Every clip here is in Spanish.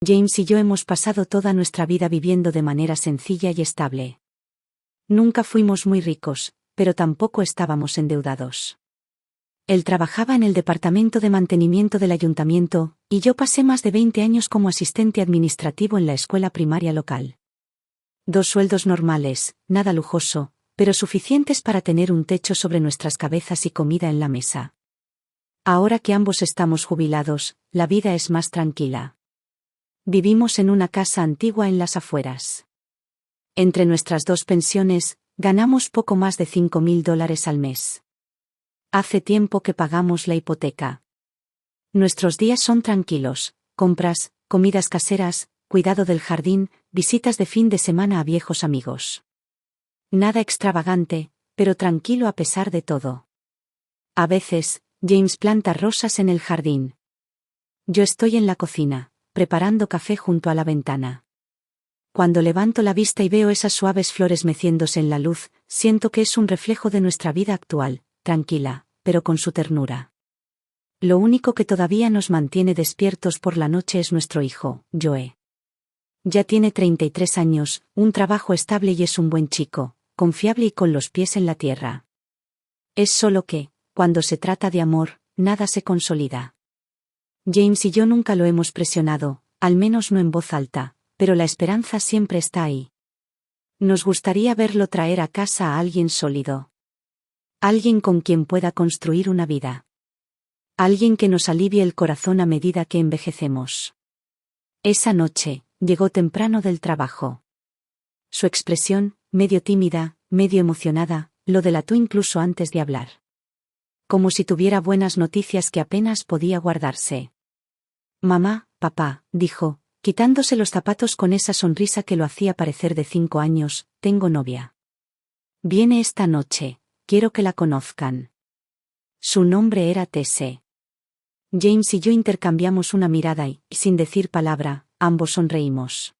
James y yo hemos pasado toda nuestra vida viviendo de manera sencilla y estable. Nunca fuimos muy ricos, pero tampoco estábamos endeudados. Él trabajaba en el departamento de mantenimiento del ayuntamiento, y yo pasé más de 20 años como asistente administrativo en la escuela primaria local. 2 sueldos normales, nada lujoso, pero suficientes para tener un techo sobre nuestras cabezas y comida en la mesa. Ahora que ambos estamos jubilados, la vida es más tranquila. Vivimos en una casa antigua en las afueras. Entre nuestras 2 pensiones, ganamos poco más de $5,000 al mes. Hace tiempo que pagamos la hipoteca. Nuestros días son tranquilos: compras, comidas caseras, cuidado del jardín, visitas de fin de semana a viejos amigos. Nada extravagante, pero tranquilo a pesar de todo. A veces, James planta rosas en el jardín. Yo estoy en la cocina, preparando café junto a la ventana. Cuando levanto la vista y veo esas suaves flores meciéndose en la luz, siento que es un reflejo de nuestra vida actual, tranquila, pero con su ternura. Lo único que todavía nos mantiene despiertos por la noche es nuestro hijo, Joe. Ya tiene 33 años, un trabajo estable y es un buen chico, confiable y con los pies en la tierra. Es solo que, cuando se trata de amor, nada se consolida. James y yo nunca lo hemos presionado, al menos no en voz alta, pero la esperanza siempre está ahí. Nos gustaría verlo traer a casa a alguien sólido. Alguien con quien pueda construir una vida. Alguien que nos alivie el corazón a medida que envejecemos. Esa noche, llegó temprano del trabajo. Su expresión, medio tímida, medio emocionada, lo delató incluso antes de hablar. Como si tuviera buenas noticias que apenas podía guardarse. Mamá, papá, dijo, quitándose los zapatos con esa sonrisa que lo hacía parecer de 5 años, tengo novia. Viene esta noche, quiero que la conozcan. Su nombre era Tesse. James y yo intercambiamos una mirada y, sin decir palabra, ambos sonreímos.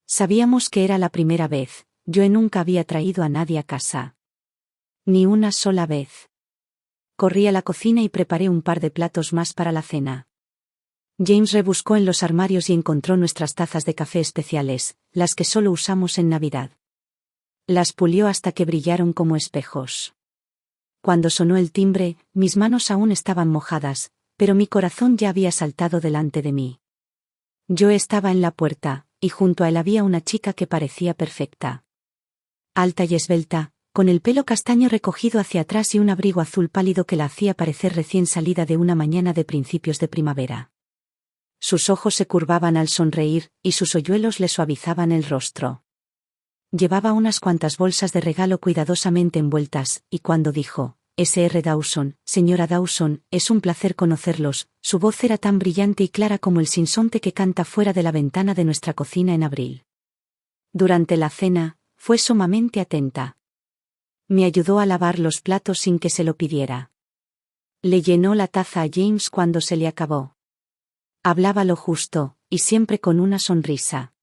Sabíamos que era la primera vez. Yo nunca había traído a nadie a casa. Ni una sola vez. Corrí a la cocina y preparé un par de platos más para la cena. James rebuscó en los armarios y encontró nuestras tazas de café especiales, las que solo usamos en Navidad. Las pulió hasta que brillaron como espejos. Cuando sonó el timbre, mis manos aún estaban mojadas, pero mi corazón ya había saltado delante de mí. Yo estaba en la puerta, y junto a él había una chica que parecía perfecta. Alta y esbelta, con el pelo castaño recogido hacia atrás y un abrigo azul pálido que la hacía parecer recién salida de una mañana de principios de primavera. Sus ojos se curvaban al sonreír, y sus hoyuelos le suavizaban el rostro. Llevaba unas cuantas bolsas de regalo cuidadosamente envueltas, y cuando dijo, Sr. Dawson, señora Dawson, es un placer conocerlos, su voz era tan brillante y clara como el sinsonte que canta fuera de la ventana de nuestra cocina en abril. Durante la cena, fue sumamente atenta. Me ayudó a lavar los platos sin que se lo pidiera. Le llenó la taza a James cuando se le acabó. Hablaba lo justo, y siempre con una sonrisa.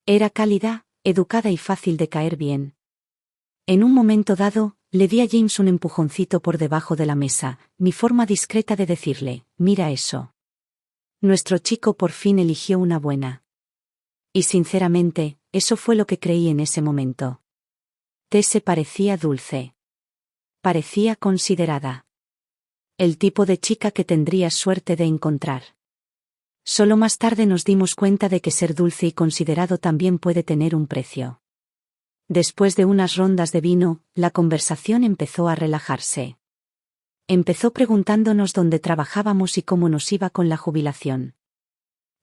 Era cálida, educada y fácil de caer bien. En un momento dado, le di a James un empujoncito por debajo de la mesa, mi forma discreta de decirle, mira eso. Nuestro chico por fin eligió una buena. Y sinceramente, eso fue lo que creí en ese momento. Tesse parecía dulce. Parecía considerada. El tipo de chica que tendrías suerte de encontrar. Solo más tarde nos dimos cuenta de que ser dulce y considerado también puede tener un precio. Después de unas rondas de vino, la conversación empezó a relajarse. Empezó preguntándonos dónde trabajábamos y cómo nos iba con la jubilación.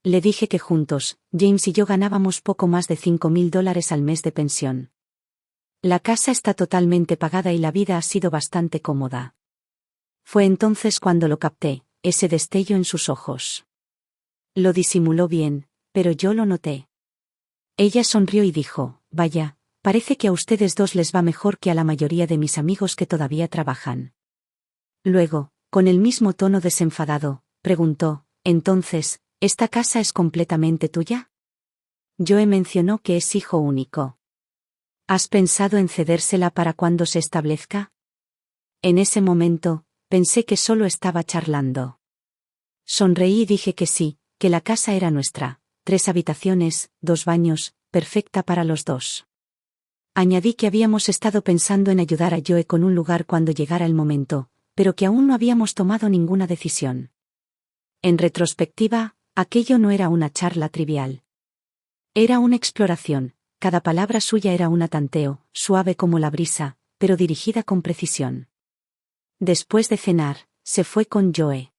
Le dije que juntos, James y yo ganábamos poco más de $5,000 al mes de pensión. La casa está totalmente pagada y la vida ha sido bastante cómoda. Fue entonces cuando lo capté, ese destello en sus ojos. Lo disimuló bien, pero yo lo noté. Ella sonrió y dijo, vaya, parece que a ustedes dos les va mejor que a la mayoría de mis amigos que todavía trabajan. Luego, con el mismo tono desenfadado, preguntó, entonces, ¿esta casa es completamente tuya? Joe mencionó que es hijo único. ¿Has pensado en cedérsela para cuando se establezca? En ese momento, pensé que solo estaba charlando. Sonreí y dije que sí, que la casa era nuestra, 3 habitaciones, 2 baños, perfecta para los dos. Añadí que habíamos estado pensando en ayudar a Joe con un lugar cuando llegara el momento, pero que aún no habíamos tomado ninguna decisión. En retrospectiva, aquello no era una charla trivial. Era una exploración, cada palabra suya era un tanteo, suave como la brisa, pero dirigida con precisión. Después de cenar, se fue con Joe.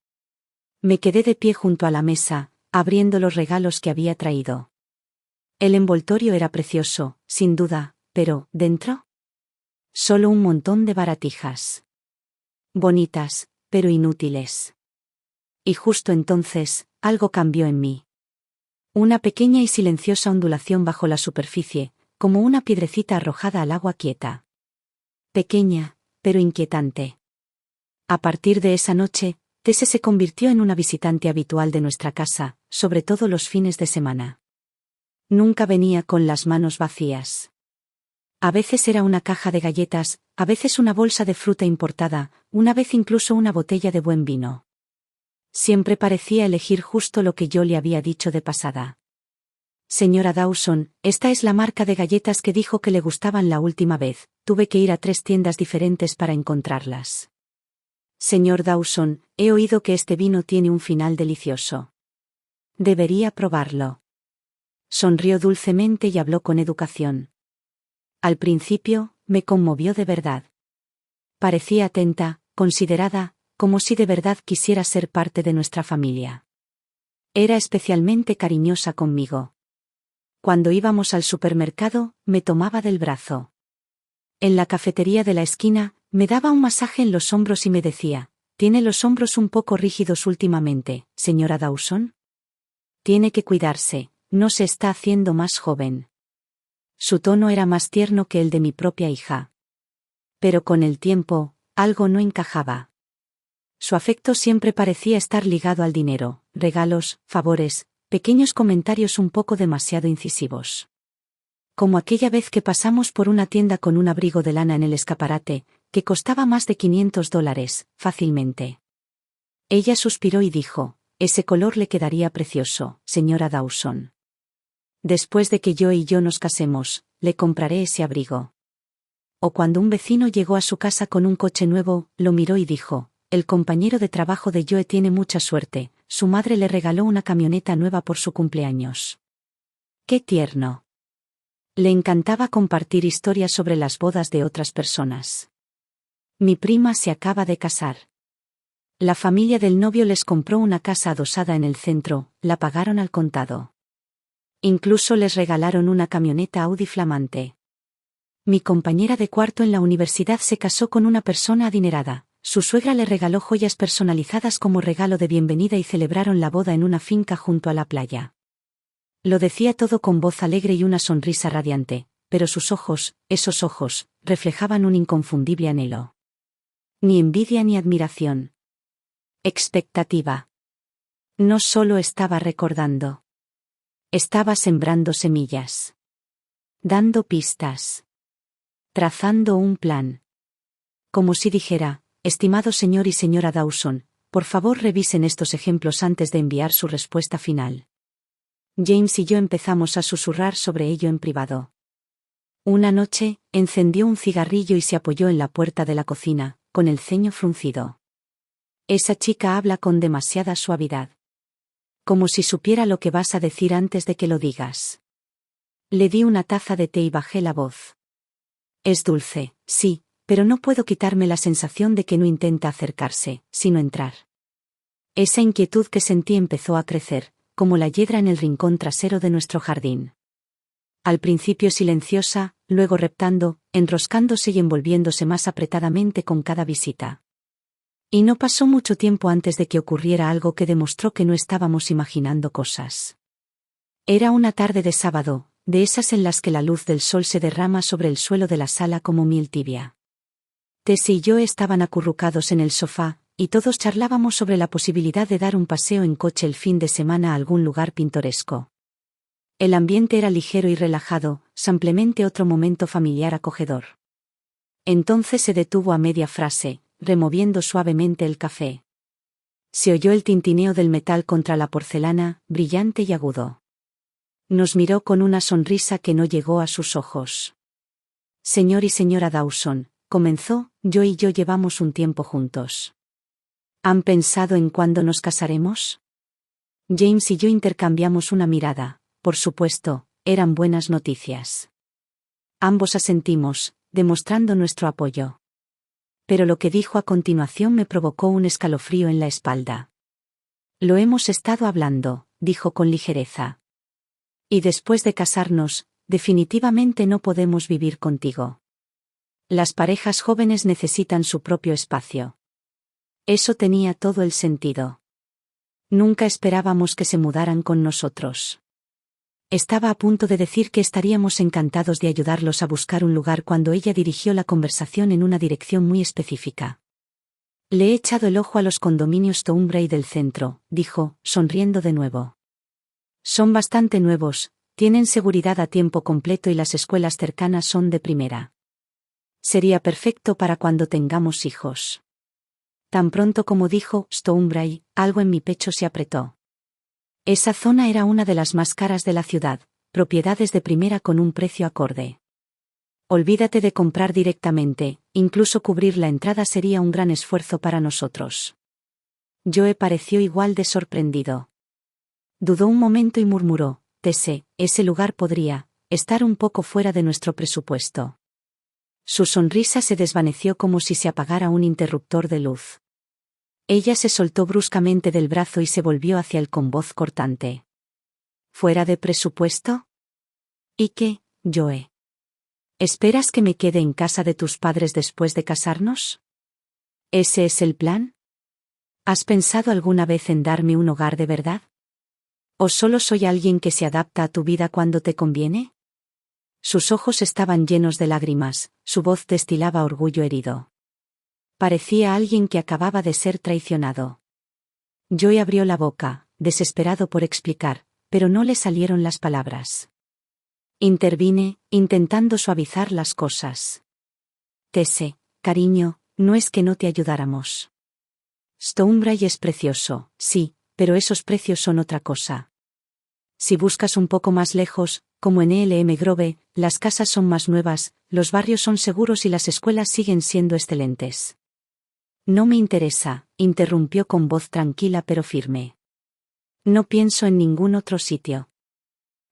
Me quedé de pie junto a la mesa, abriendo los regalos que había traído. El envoltorio era precioso, sin duda, pero, ¿dentro? Solo un montón de baratijas. Bonitas, pero inútiles. Y justo entonces, algo cambió en mí. Una pequeña y silenciosa ondulación bajo la superficie, como una piedrecita arrojada al agua quieta. Pequeña, pero inquietante. A partir de esa noche, Tese se convirtió en una visitante habitual de nuestra casa, sobre todo los fines de semana. Nunca venía con las manos vacías. A veces era una caja de galletas, a veces una bolsa de fruta importada, una vez incluso una botella de buen vino. Siempre parecía elegir justo lo que yo le había dicho de pasada. Señora Dawson, esta es la marca de galletas que dijo que le gustaban la última vez, tuve que ir a 3 tiendas diferentes para encontrarlas. Señor Dawson, he oído que este vino tiene un final delicioso. Debería probarlo. Sonrió dulcemente y habló con educación. Al principio, me conmovió de verdad. Parecía atenta, considerada, como si de verdad quisiera ser parte de nuestra familia. Era especialmente cariñosa conmigo. Cuando íbamos al supermercado, me tomaba del brazo. En la cafetería de la esquina, me daba un masaje en los hombros y me decía, «Tiene los hombros un poco rígidos últimamente, señora Dawson. Tiene que cuidarse, no se está haciendo más joven». Su tono era más tierno que el de mi propia hija. Pero con el tiempo, algo no encajaba. Su afecto siempre parecía estar ligado al dinero, regalos, favores, pequeños comentarios un poco demasiado incisivos. Como aquella vez que pasamos por una tienda con un abrigo de lana en el escaparate, que costaba más de $500, fácilmente. Ella suspiró y dijo, «Ese color le quedaría precioso, señora Dawson. Después de que yo nos casemos, le compraré ese abrigo». O cuando un vecino llegó a su casa con un coche nuevo, lo miró y dijo, «El compañero de trabajo de Joe tiene mucha suerte, su madre le regaló una camioneta nueva por su cumpleaños». ¡Qué tierno! Le encantaba compartir historias sobre las bodas de otras personas. Mi prima se acaba de casar. La familia del novio les compró una casa adosada en el centro, la pagaron al contado. Incluso les regalaron una camioneta Audi flamante. Mi compañera de cuarto en la universidad se casó con una persona adinerada. Su suegra le regaló joyas personalizadas como regalo de bienvenida y celebraron la boda en una finca junto a la playa. Lo decía todo con voz alegre y una sonrisa radiante, pero sus ojos, esos ojos, reflejaban un inconfundible anhelo. Ni envidia ni admiración. Expectativa. No solo estaba recordando. Estaba sembrando semillas. Dando pistas. Trazando un plan. Como si dijera, estimado señor y señora Dawson, por favor revisen estos ejemplos antes de enviar su respuesta final. James y yo empezamos a susurrar sobre ello en privado. Una noche, encendió un cigarrillo y se apoyó en la puerta de la cocina, con el ceño fruncido. Esa chica habla con demasiada suavidad. Como si supiera lo que vas a decir antes de que lo digas. Le di una taza de té y bajé la voz. Es dulce, sí, pero no puedo quitarme la sensación de que no intenta acercarse, sino entrar. Esa inquietud que sentí empezó a crecer, como la hiedra en el rincón trasero de nuestro jardín. Al principio silenciosa, luego reptando, enroscándose y envolviéndose más apretadamente con cada visita. Y no pasó mucho tiempo antes de que ocurriera algo que demostró que no estábamos imaginando cosas. Era una tarde de sábado, de esas en las que la luz del sol se derrama sobre el suelo de la sala como miel tibia. Tess y yo estaban acurrucados en el sofá, y todos charlábamos sobre la posibilidad de dar un paseo en coche el fin de semana a algún lugar pintoresco. El ambiente era ligero y relajado, simplemente otro momento familiar acogedor. Entonces se detuvo a media frase, removiendo suavemente el café. Se oyó el tintineo del metal contra la porcelana, brillante y agudo. Nos miró con una sonrisa que no llegó a sus ojos. Señor y señora Dawson, comenzó, yo y yo llevamos un tiempo juntos. ¿Han pensado en cuándo nos casaremos? James y yo intercambiamos una mirada. Por supuesto, eran buenas noticias. Ambos asentimos, demostrando nuestro apoyo. Pero lo que dijo a continuación me provocó un escalofrío en la espalda. Lo hemos estado hablando, dijo con ligereza. Y después de casarnos, definitivamente no podemos vivir contigo. Las parejas jóvenes necesitan su propio espacio. Eso tenía todo el sentido. Nunca esperábamos que se mudaran con nosotros. Estaba a punto de decir que estaríamos encantados de ayudarlos a buscar un lugar cuando ella dirigió la conversación en una dirección muy específica. Le he echado el ojo a los condominios Thornbury del centro, dijo, sonriendo de nuevo. Son bastante nuevos, tienen seguridad a tiempo completo y las escuelas cercanas son de primera. Sería perfecto para cuando tengamos hijos. Tan pronto como dijo Thornbury, algo en mi pecho se apretó. Esa zona era una de las más caras de la ciudad, propiedades de primera con un precio acorde. Olvídate de comprar directamente, incluso cubrir la entrada sería un gran esfuerzo para nosotros. Joe pareció igual de sorprendido. Dudó un momento y murmuró, ese lugar podría estar un poco fuera de nuestro presupuesto. Su sonrisa se desvaneció como si se apagara un interruptor de luz. Ella se soltó bruscamente del brazo y se volvió hacia él con voz cortante. ¿Fuera de presupuesto? ¿Y qué, Joe? ¿Esperas que me quede en casa de tus padres después de casarnos? ¿Ese es el plan? ¿Has pensado alguna vez en darme un hogar de verdad? ¿O solo soy alguien que se adapta a tu vida cuando te conviene? Sus ojos estaban llenos de lágrimas, su voz destilaba orgullo herido. Parecía alguien que acababa de ser traicionado. Joe abrió la boca, desesperado por explicar, pero no le salieron las palabras. Intervine, intentando suavizar las cosas. Cariño, no es que no te ayudáramos. Thornbury es precioso, sí, pero esos precios son otra cosa. Si buscas un poco más lejos, como en ELM Grove, las casas son más nuevas, los barrios son seguros y las escuelas siguen siendo excelentes. No me interesa, interrumpió con voz tranquila pero firme. No pienso en ningún otro sitio.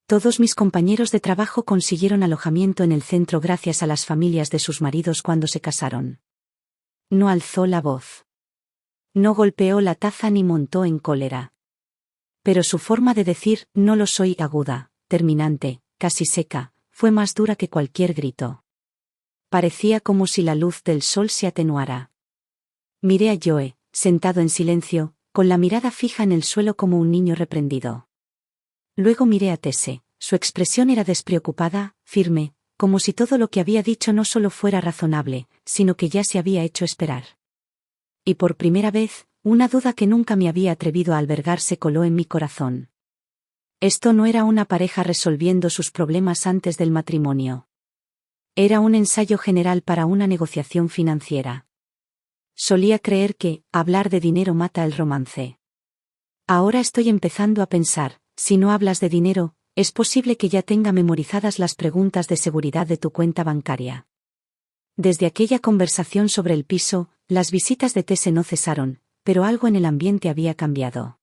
Todos mis compañeros de trabajo consiguieron alojamiento en el centro gracias a las familias de sus maridos cuando se casaron. No alzó la voz. No golpeó la taza ni montó en cólera. Pero su forma de decir no lo soy aguda, terminante, casi seca, fue más dura que cualquier grito. Parecía como si la luz del sol se atenuara. Miré a Joe, sentado en silencio, con la mirada fija en el suelo como un niño reprendido. Luego miré a Tesse, su expresión era despreocupada, firme, como si todo lo que había dicho no solo fuera razonable, sino que ya se había hecho esperar. Y por primera vez, una duda que nunca me había atrevido a albergar se coló en mi corazón. Esto no era una pareja resolviendo sus problemas antes del matrimonio. Era un ensayo general para una negociación financiera. Solía creer que hablar de dinero mata el romance. Ahora estoy empezando a pensar, si no hablas de dinero, es posible que ya tenga memorizadas las preguntas de seguridad de tu cuenta bancaria. Desde aquella conversación sobre el piso, las visitas de Tesse no cesaron, pero algo en el ambiente había cambiado.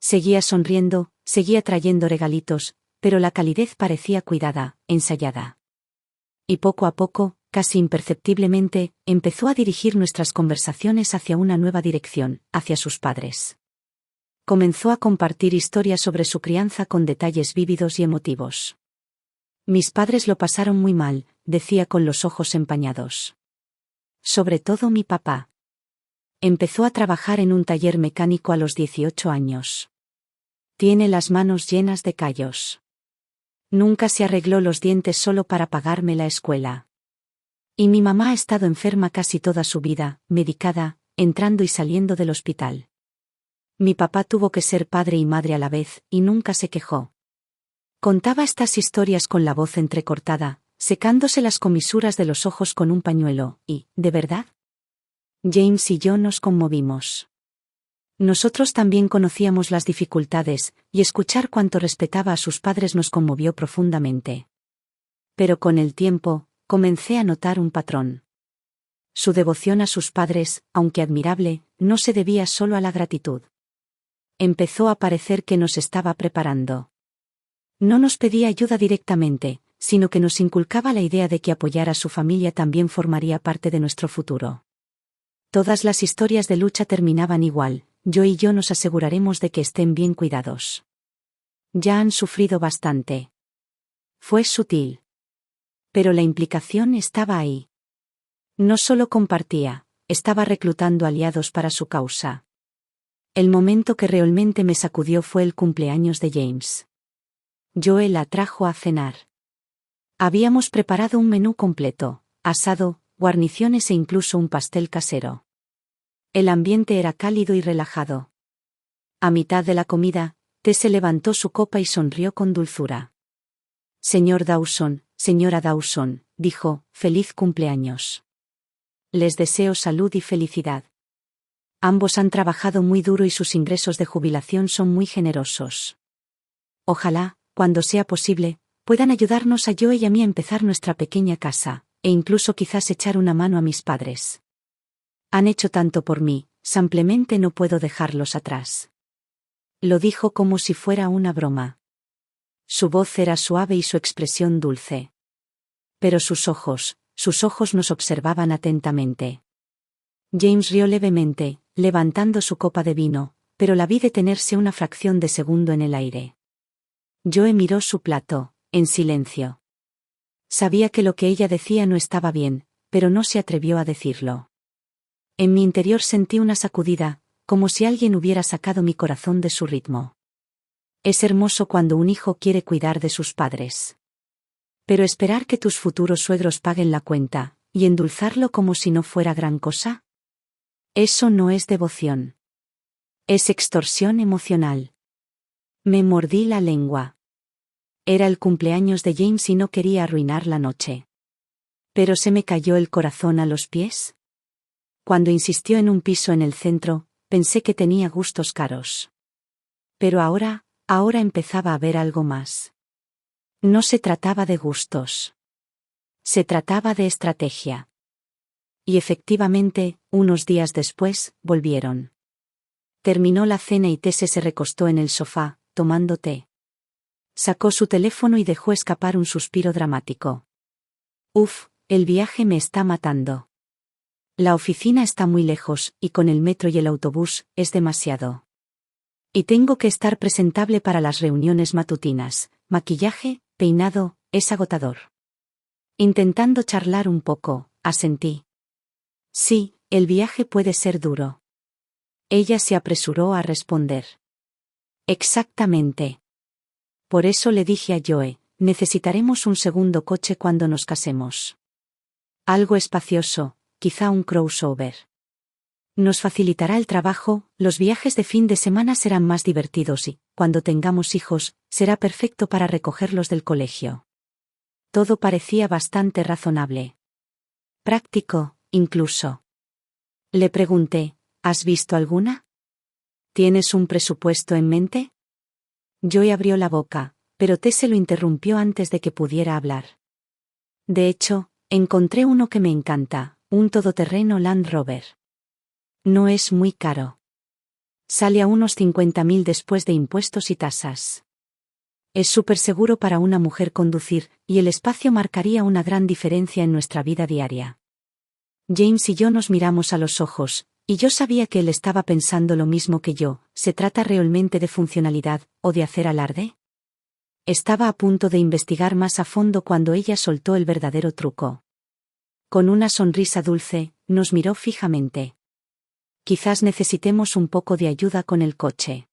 Seguía sonriendo, seguía trayendo regalitos, pero la calidez parecía cuidada, ensayada. Y poco a poco, casi imperceptiblemente, empezó a dirigir nuestras conversaciones hacia una nueva dirección, hacia sus padres. Comenzó a compartir historias sobre su crianza con detalles vívidos y emotivos. Mis padres lo pasaron muy mal, decía con los ojos empañados. Sobre todo mi papá. Empezó a trabajar en un taller mecánico a los 18 años. Tiene las manos llenas de callos. Nunca se arregló los dientes solo para pagarme la escuela. Y mi mamá ha estado enferma casi toda su vida, medicada, entrando y saliendo del hospital. Mi papá tuvo que ser padre y madre a la vez, y nunca se quejó. Contaba estas historias con la voz entrecortada, secándose las comisuras de los ojos con un pañuelo, y, ¿de verdad? James y yo nos conmovimos. Nosotros también conocíamos las dificultades, y escuchar cuánto respetaba a sus padres nos conmovió profundamente. Pero con el tiempo, comencé a notar un patrón. Su devoción a sus padres, aunque admirable, no se debía solo a la gratitud. Empezó a parecer que nos estaba preparando. No nos pedía ayuda directamente, sino que nos inculcaba la idea de que apoyar a su familia también formaría parte de nuestro futuro. Todas las historias de lucha terminaban igual: yo y yo nos aseguraremos de que estén bien cuidados. Ya han sufrido bastante. Fue sutil. Pero la implicación estaba ahí. No solo compartía, estaba reclutando aliados para su causa. El momento que realmente me sacudió fue el cumpleaños de James. Joe la trajo a cenar. Habíamos preparado un menú completo: asado, guarniciones e incluso un pastel casero. El ambiente era cálido y relajado. A mitad de la comida, Tess levantó su copa y sonrió con dulzura. Señor Dawson, señora Dawson, dijo, feliz cumpleaños. Les deseo salud y felicidad. Ambos han trabajado muy duro y sus ingresos de jubilación son muy generosos. Ojalá, cuando sea posible, puedan ayudarnos a Joe y a mí a empezar nuestra pequeña casa, e incluso quizás echar una mano a mis padres. Han hecho tanto por mí, simplemente no puedo dejarlos atrás. Lo dijo como si fuera una broma. Su voz era suave y su expresión dulce. Pero sus ojos nos observaban atentamente. James rió levemente, levantando su copa de vino, pero la vi detenerse una fracción de segundo en el aire. Joe miró su plato, en silencio. Sabía que lo que ella decía no estaba bien, pero no se atrevió a decirlo. En mi interior sentí una sacudida, como si alguien hubiera sacado mi corazón de su ritmo. Es hermoso cuando un hijo quiere cuidar de sus padres. Pero esperar que tus futuros suegros paguen la cuenta, y endulzarlo como si no fuera gran cosa. Eso no es devoción. Es extorsión emocional. Me mordí la lengua. Era el cumpleaños de James y no quería arruinar la noche. Pero se me cayó el corazón a los pies. Cuando insistió en un piso en el centro, pensé que tenía gustos caros. Pero ahora empezaba a ver algo más. No se trataba de gustos. Se trataba de estrategia. Y efectivamente, unos días después, volvieron. Terminó la cena y Tess se recostó en el sofá, tomando té. Sacó su teléfono y dejó escapar un suspiro dramático. Uf, el viaje me está matando. La oficina está muy lejos, y con el metro y el autobús, es demasiado. Y tengo que estar presentable para las reuniones matutinas, maquillaje, peinado, es agotador. Intentando charlar un poco, asentí. Sí, el viaje puede ser duro. Ella se apresuró a responder. Exactamente. Por eso le dije a Joe, necesitaremos un segundo coche cuando nos casemos. Algo espacioso, quizá un crossover. Nos facilitará el trabajo, los viajes de fin de semana serán más divertidos y, cuando tengamos hijos, será perfecto para recogerlos del colegio. Todo parecía bastante razonable. Práctico, incluso. Le pregunté, ¿has visto alguna? ¿Tienes un presupuesto en mente? Joe abrió la boca, pero Tess lo interrumpió antes de que pudiera hablar. De hecho, encontré uno que me encanta, un todoterreno Land Rover. No es muy caro. Sale a unos 50.000 después de impuestos y tasas. Es súper seguro para una mujer conducir, y el espacio marcaría una gran diferencia en nuestra vida diaria. James y yo nos miramos a los ojos, y yo sabía que él estaba pensando lo mismo que yo. ¿Se trata realmente de funcionalidad, o de hacer alarde? Estaba a punto de investigar más a fondo cuando ella soltó el verdadero truco. Con una sonrisa dulce, nos miró fijamente. Quizás necesitemos un poco de ayuda con el coche.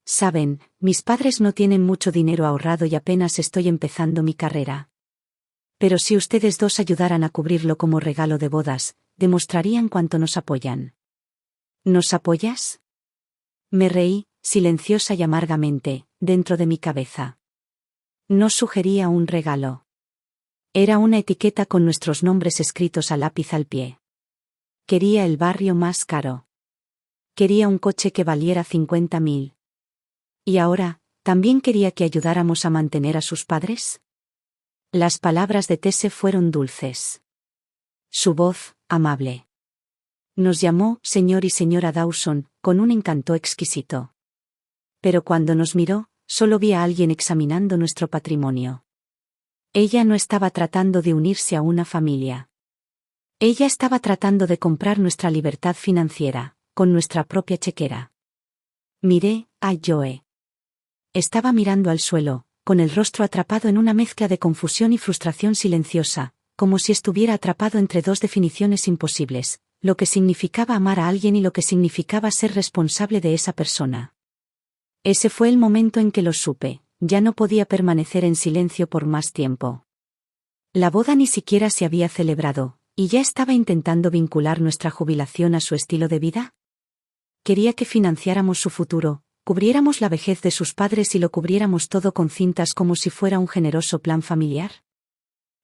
Saben, mis padres no tienen mucho dinero ahorrado y apenas estoy empezando mi carrera. Pero si ustedes dos ayudaran a cubrirlo como regalo de bodas, demostrarían cuánto nos apoyan. ¿Nos apoyas? Me reí, silenciosa y amargamente, dentro de mi cabeza. No sugería un regalo. Era una etiqueta con nuestros nombres escritos a lápiz al pie. Quería el barrio más caro. Quería un coche que valiera 50.000. ¿Y ahora, también quería que ayudáramos a mantener a sus padres? Las palabras de Tese fueron dulces. Su voz, amable. Nos llamó señor y señora Dawson, con un encanto exquisito. Pero cuando nos miró, solo vi a alguien examinando nuestro patrimonio. Ella no estaba tratando de unirse a una familia. Ella estaba tratando de comprar nuestra libertad financiera, con nuestra propia chequera. Miré a Joe. Estaba mirando al suelo, con el rostro atrapado en una mezcla de confusión y frustración silenciosa, como si estuviera atrapado entre dos definiciones imposibles, lo que significaba amar a alguien y lo que significaba ser responsable de esa persona. Ese fue el momento en que lo supe, ya no podía permanecer en silencio por más tiempo. La boda ni siquiera se había celebrado, y ya estaba intentando vincular nuestra jubilación a su estilo de vida. Quería que financiáramos su futuro, cubriéramos la vejez de sus padres y lo cubriéramos todo con cintas como si fuera un generoso plan familiar.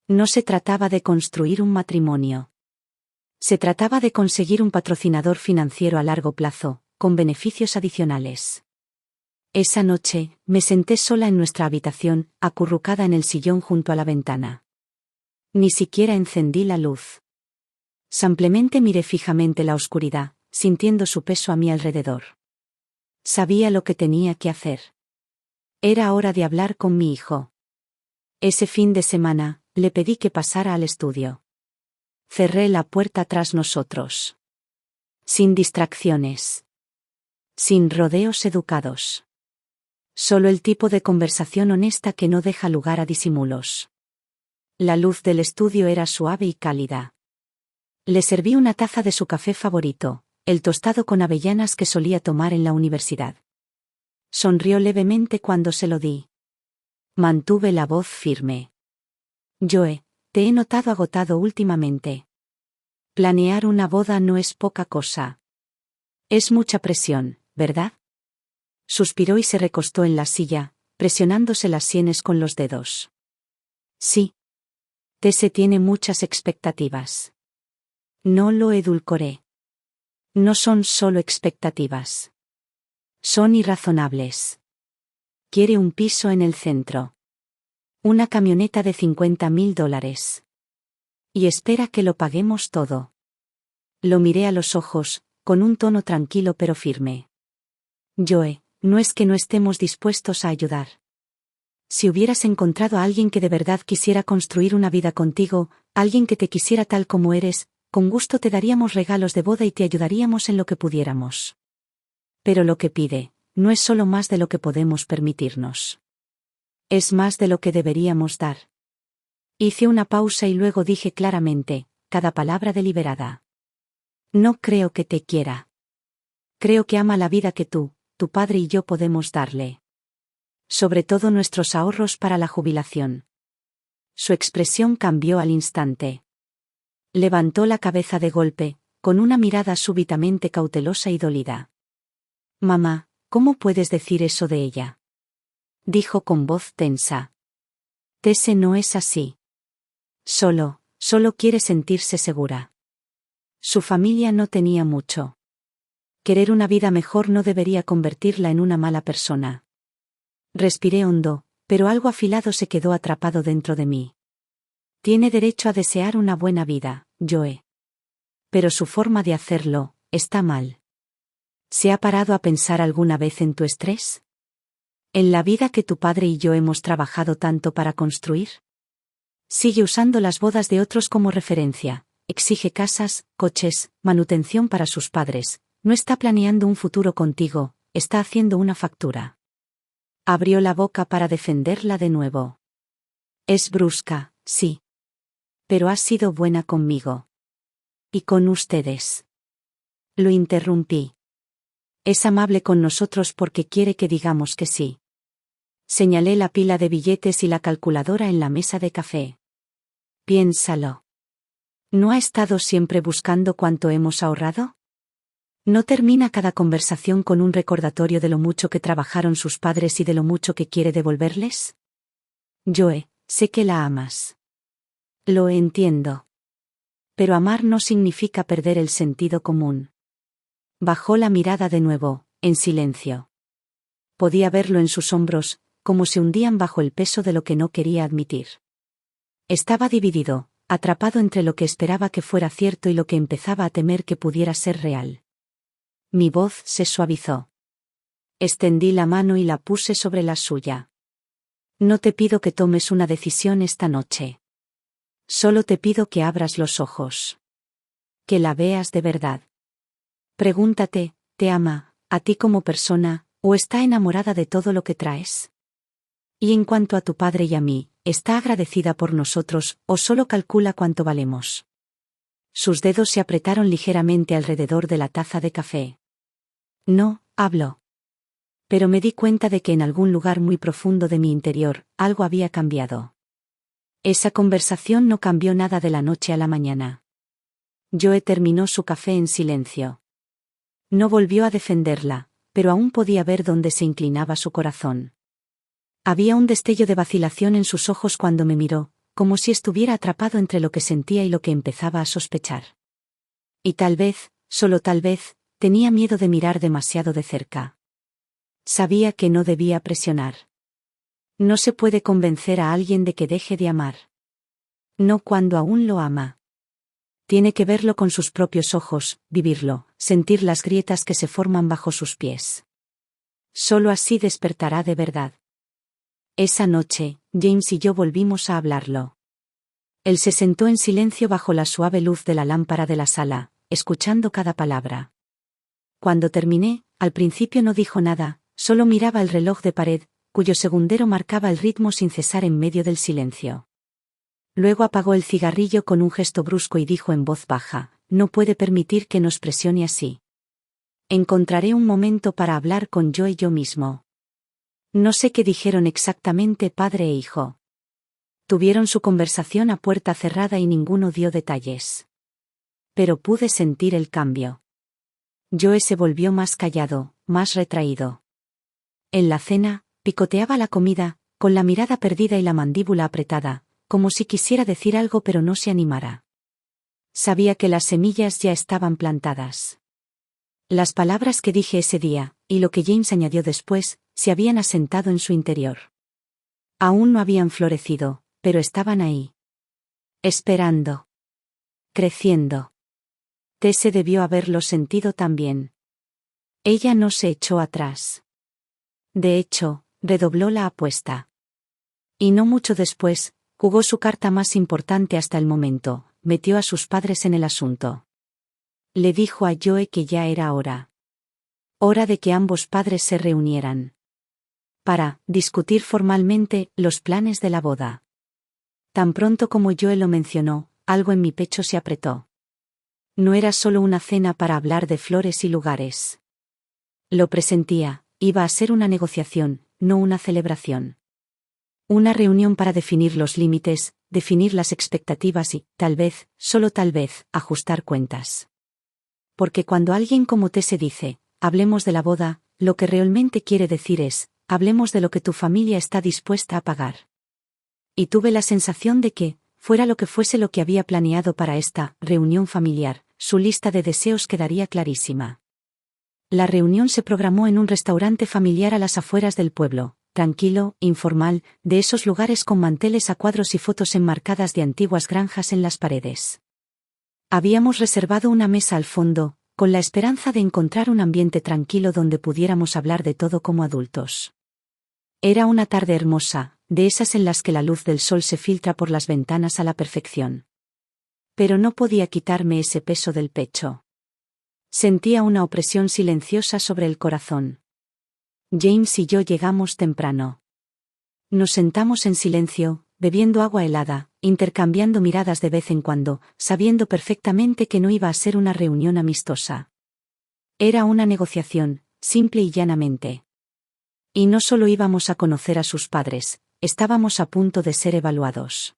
No se trataba de construir un matrimonio. Se trataba de conseguir un patrocinador financiero a largo plazo, con beneficios adicionales. Esa noche, me senté sola en nuestra habitación, acurrucada en el sillón junto a la ventana. Ni siquiera encendí la luz. Simplemente miré fijamente la oscuridad, sintiendo su peso a mi alrededor. Sabía lo que tenía que hacer. Era hora de hablar con mi hijo. Ese fin de semana, le pedí que pasara al estudio. Cerré la puerta tras nosotros. Sin distracciones. Sin rodeos educados. Solo el tipo de conversación honesta que no deja lugar a disimulos. La luz del estudio era suave y cálida. Le serví una taza de su café favorito, el tostado con avellanas que solía tomar en la universidad. Sonrió levemente cuando se lo di. Mantuve la voz firme. Joe, te he notado agotado últimamente. Planear una boda no es poca cosa. Es mucha presión, ¿verdad? Suspiró y se recostó en la silla, presionándose las sienes con los dedos. Sí. Tese tiene muchas expectativas. No lo edulcoré. No son solo expectativas. Son irrazonables. Quiere un piso en el centro. Una camioneta de $50.000. Y espera que lo paguemos todo. Lo miré a los ojos, con un tono tranquilo pero firme. Joe, no es que no estemos dispuestos a ayudar. Si hubieras encontrado a alguien que de verdad quisiera construir una vida contigo, alguien que te quisiera tal como eres, con gusto te daríamos regalos de boda y te ayudaríamos en lo que pudiéramos. Pero lo que pide, no es solo más de lo que podemos permitirnos. Es más de lo que deberíamos dar. Hice una pausa y luego dije claramente, cada palabra deliberada. No creo que te quiera. Creo que ama la vida que tú, tu padre y yo podemos darle. Sobre todo nuestros ahorros para la jubilación. Su expresión cambió al instante. Levantó la cabeza de golpe, con una mirada súbitamente cautelosa y dolida. Mamá, ¿cómo puedes decir eso de ella? Dijo con voz tensa. Tese no es así. Solo quiere sentirse segura. Su familia no tenía mucho. Querer una vida mejor no debería convertirla en una mala persona. Respiré hondo, pero algo afilado se quedó atrapado dentro de mí. Tiene derecho a desear una buena vida, Joe. Pero su forma de hacerlo, está mal. ¿Se ha parado a pensar alguna vez en tu estrés? ¿En la vida que tu padre y yo hemos trabajado tanto para construir? Sigue usando las bodas de otros como referencia, exige casas, coches, manutención para sus padres, no está planeando un futuro contigo, está haciendo una factura. Abrió la boca para defenderla de nuevo. Es brusca, sí. Pero ha sido buena conmigo. Y con ustedes. Lo interrumpí. Es amable con nosotros porque quiere que digamos que sí. Señalé la pila de billetes y la calculadora en la mesa de café. Piénsalo. ¿No ha estado siempre buscando cuánto hemos ahorrado? ¿No termina cada conversación con un recordatorio de lo mucho que trabajaron sus padres y de lo mucho que quiere devolverles? Joe, sé que la amas. Lo entiendo. Pero amar no significa perder el sentido común. Bajó la mirada de nuevo, en silencio. Podía verlo en sus hombros, como se hundían bajo el peso de lo que no quería admitir. Estaba dividido, atrapado entre lo que esperaba que fuera cierto y lo que empezaba a temer que pudiera ser real. Mi voz se suavizó. Extendí la mano y la puse sobre la suya. No te pido que tomes una decisión esta noche. Solo te pido que abras los ojos. Que la veas de verdad. Pregúntate, ¿te ama, a ti como persona, o está enamorada de todo lo que traes? Y en cuanto a tu padre y a mí, ¿está agradecida por nosotros, o solo calcula cuánto valemos? Sus dedos se apretaron ligeramente alrededor de la taza de café. No, habló. Pero me di cuenta de que en algún lugar muy profundo de mi interior, algo había cambiado. Esa conversación no cambió nada de la noche a la mañana. Joe terminó su café en silencio. No volvió a defenderla, pero aún podía ver dónde se inclinaba su corazón. Había un destello de vacilación en sus ojos cuando me miró, como si estuviera atrapado entre lo que sentía y lo que empezaba a sospechar. Y tal vez, solo tal vez, tenía miedo de mirar demasiado de cerca. Sabía que no debía presionar. No se puede convencer a alguien de que deje de amar. No cuando aún lo ama. Tiene que verlo con sus propios ojos, vivirlo, sentir las grietas que se forman bajo sus pies. Solo así despertará de verdad. Esa noche, James y yo volvimos a hablarlo. Él se sentó en silencio bajo la suave luz de la lámpara de la sala, escuchando cada palabra. Cuando terminé, al principio no dijo nada, solo miraba el reloj de pared, cuyo segundero marcaba el ritmo sin cesar en medio del silencio. Luego apagó el cigarrillo con un gesto brusco y dijo en voz baja, no puede permitir que nos presione así. Encontraré un momento para hablar con Joe y yo mismo. No sé qué dijeron exactamente padre e hijo. Tuvieron su conversación a puerta cerrada y ninguno dio detalles. Pero pude sentir el cambio. Joe se volvió más callado, más retraído. En la cena, picoteaba la comida, con la mirada perdida y la mandíbula apretada, como si quisiera decir algo pero no se animara. Sabía que las semillas ya estaban plantadas. Las palabras que dije ese día, y lo que James añadió después, se habían asentado en su interior. Aún no habían florecido, pero estaban ahí. Esperando. Creciendo. Tese debió haberlo sentido también. Ella no se echó atrás. De hecho, redobló la apuesta. Y no mucho después, jugó su carta más importante hasta el momento, metió a sus padres en el asunto. Le dijo a Joe que ya era hora. Hora de que ambos padres se reunieran. Para discutir formalmente los planes de la boda. Tan pronto como Joe lo mencionó, algo en mi pecho se apretó. No era solo una cena para hablar de flores y lugares. Lo presentía, iba a ser una negociación, no una celebración. Una reunión para definir los límites, definir las expectativas y, tal vez, solo tal vez, ajustar cuentas. Porque cuando alguien como Tese dice, hablemos de la boda, lo que realmente quiere decir es, hablemos de lo que tu familia está dispuesta a pagar. Y tuve la sensación de que, fuera lo que fuese lo que había planeado para esta reunión familiar, su lista de deseos quedaría clarísima. La reunión se programó en un restaurante familiar a las afueras del pueblo, tranquilo, informal, de esos lugares con manteles a cuadros y fotos enmarcadas de antiguas granjas en las paredes. Habíamos reservado una mesa al fondo, con la esperanza de encontrar un ambiente tranquilo donde pudiéramos hablar de todo como adultos. Era una tarde hermosa, de esas en las que la luz del sol se filtra por las ventanas a la perfección. Pero no podía quitarme ese peso del pecho. Sentía una opresión silenciosa sobre el corazón. James y yo llegamos temprano. Nos sentamos en silencio, bebiendo agua helada, intercambiando miradas de vez en cuando, sabiendo perfectamente que no iba a ser una reunión amistosa. Era una negociación, simple y llanamente. Y no solo íbamos a conocer a sus padres, estábamos a punto de ser evaluados.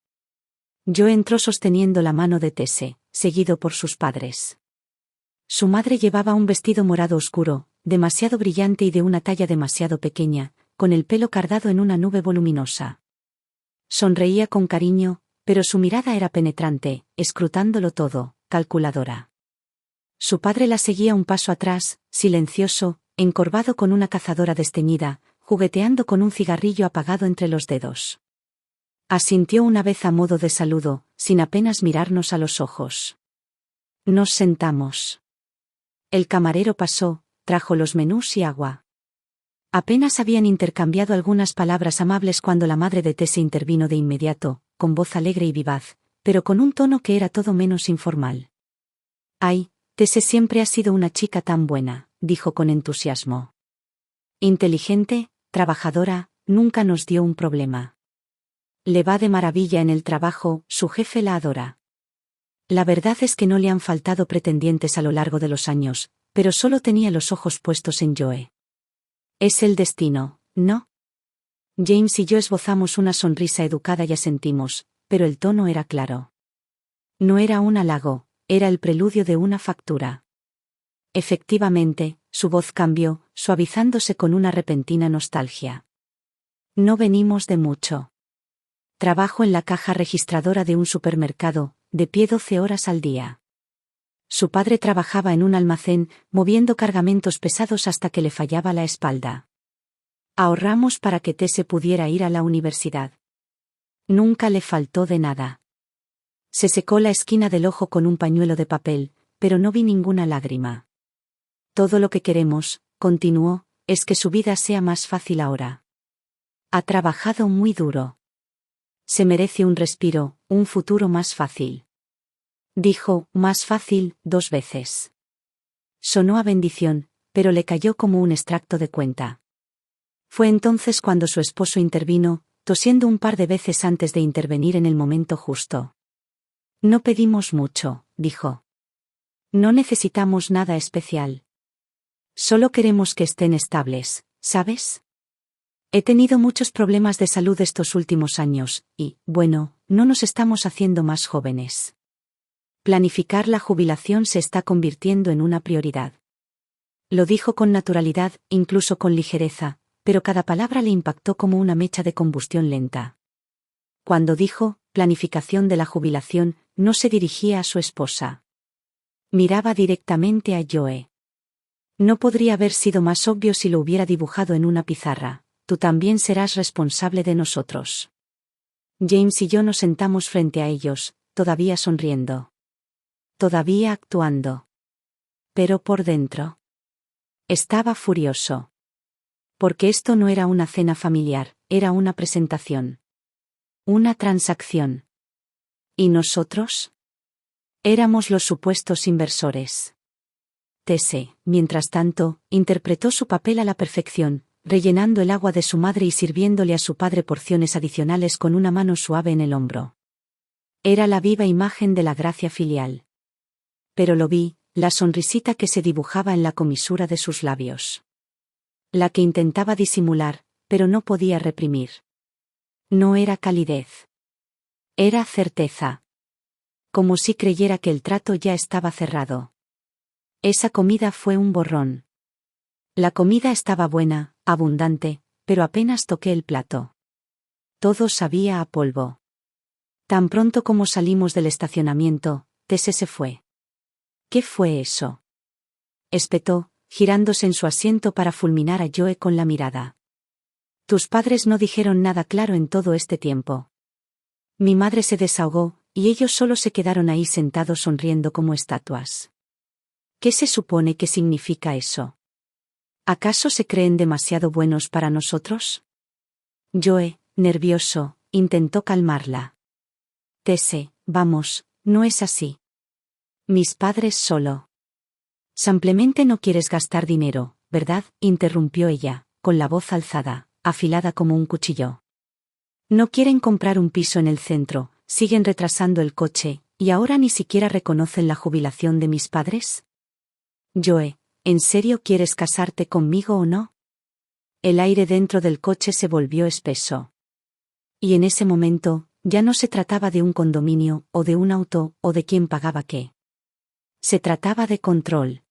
Joe entró sosteniendo la mano de Tese, seguido por sus padres. Su madre llevaba un vestido morado oscuro, demasiado brillante y de una talla demasiado pequeña, con el pelo cardado en una nube voluminosa. Sonreía con cariño, pero su mirada era penetrante, escrutándolo todo, calculadora. Su padre la seguía un paso atrás, silencioso, encorvado con una cazadora desteñida, jugueteando con un cigarrillo apagado entre los dedos. Asintió una vez a modo de saludo, sin apenas mirarnos a los ojos. Nos sentamos. El camarero pasó, trajo los menús y agua. Apenas habían intercambiado algunas palabras amables cuando la madre de Tese intervino de inmediato, con voz alegre y vivaz, pero con un tono que era todo menos informal. «Ay, Tese siempre ha sido una chica tan buena», dijo con entusiasmo. «Inteligente, trabajadora, nunca nos dio un problema. Le va de maravilla en el trabajo, su jefe la adora. La verdad es que no le han faltado pretendientes a lo largo de los años, pero solo tenía los ojos puestos en Joe. Es el destino, ¿no?» James y yo esbozamos una sonrisa educada y asentimos, pero el tono era claro. No era un halago, era el preludio de una factura. Efectivamente, su voz cambió, suavizándose con una repentina nostalgia. No venimos de mucho. Trabajo en la caja registradora de un supermercado, de pie 12 horas al día. Su padre trabajaba en un almacén, moviendo cargamentos pesados hasta que le fallaba la espalda. Ahorramos para que Tese pudiera ir a la universidad. Nunca le faltó de nada. Se secó la esquina del ojo con un pañuelo de papel, pero no vi ninguna lágrima. Todo lo que queremos, continuó, es que su vida sea más fácil ahora. Ha trabajado muy duro. Se merece un respiro, un futuro más fácil. Dijo, más fácil, 2 veces. Sonó a bendición, pero le cayó como un extracto de cuenta. Fue entonces cuando su esposo intervino, tosiendo un par de veces antes de intervenir en el momento justo. No pedimos mucho, dijo. No necesitamos nada especial. Solo queremos que estén estables, ¿sabes? He tenido muchos problemas de salud estos últimos años, y, bueno, no nos estamos haciendo más jóvenes. Planificar la jubilación se está convirtiendo en una prioridad. Lo dijo con naturalidad, incluso con ligereza, pero cada palabra le impactó como una mecha de combustión lenta. Cuando dijo, planificación de la jubilación, no se dirigía a su esposa. Miraba directamente a Joe. No podría haber sido más obvio si lo hubiera dibujado en una pizarra. Tú también serás responsable de nosotros. James y yo nos sentamos frente a ellos, todavía sonriendo. Todavía actuando. Pero por dentro. Estaba furioso. Porque esto no era una cena familiar, era una presentación. Una transacción. ¿Y nosotros? Éramos los supuestos inversores. Tese, mientras tanto, interpretó su papel a la perfección, rellenando el agua de su madre y sirviéndole a su padre porciones adicionales con una mano suave en el hombro. Era la viva imagen de la gracia filial. Pero lo vi, la sonrisita que se dibujaba en la comisura de sus labios. La que intentaba disimular, pero no podía reprimir. No era calidez. Era certeza. Como si creyera que el trato ya estaba cerrado. Esa comida fue un borrón. La comida estaba buena, abundante, pero apenas toqué el plato. Todo sabía a polvo. Tan pronto como salimos del estacionamiento, Tese se fue. ¿Qué fue eso?, espetó, girándose en su asiento para fulminar a Joe con la mirada. Tus padres no dijeron nada claro en todo este tiempo. Mi madre se desahogó, y ellos solo se quedaron ahí sentados sonriendo como estatuas. ¿Qué se supone que significa eso? ¿Acaso se creen demasiado buenos para nosotros? Joe, nervioso, intentó calmarla. Tese, vamos, no es así. Mis padres solo. Simplemente no quieres gastar dinero, ¿verdad?, interrumpió ella, con la voz alzada, afilada como un cuchillo. No quieren comprar un piso en el centro, siguen retrasando el coche, y ahora ni siquiera reconocen la jubilación de mis padres. Joe, ¿en serio quieres casarte conmigo o no? El aire dentro del coche se volvió espeso. Y en ese momento, ya no se trataba de un condominio, o de un auto, o de quién pagaba qué. Se trataba de control.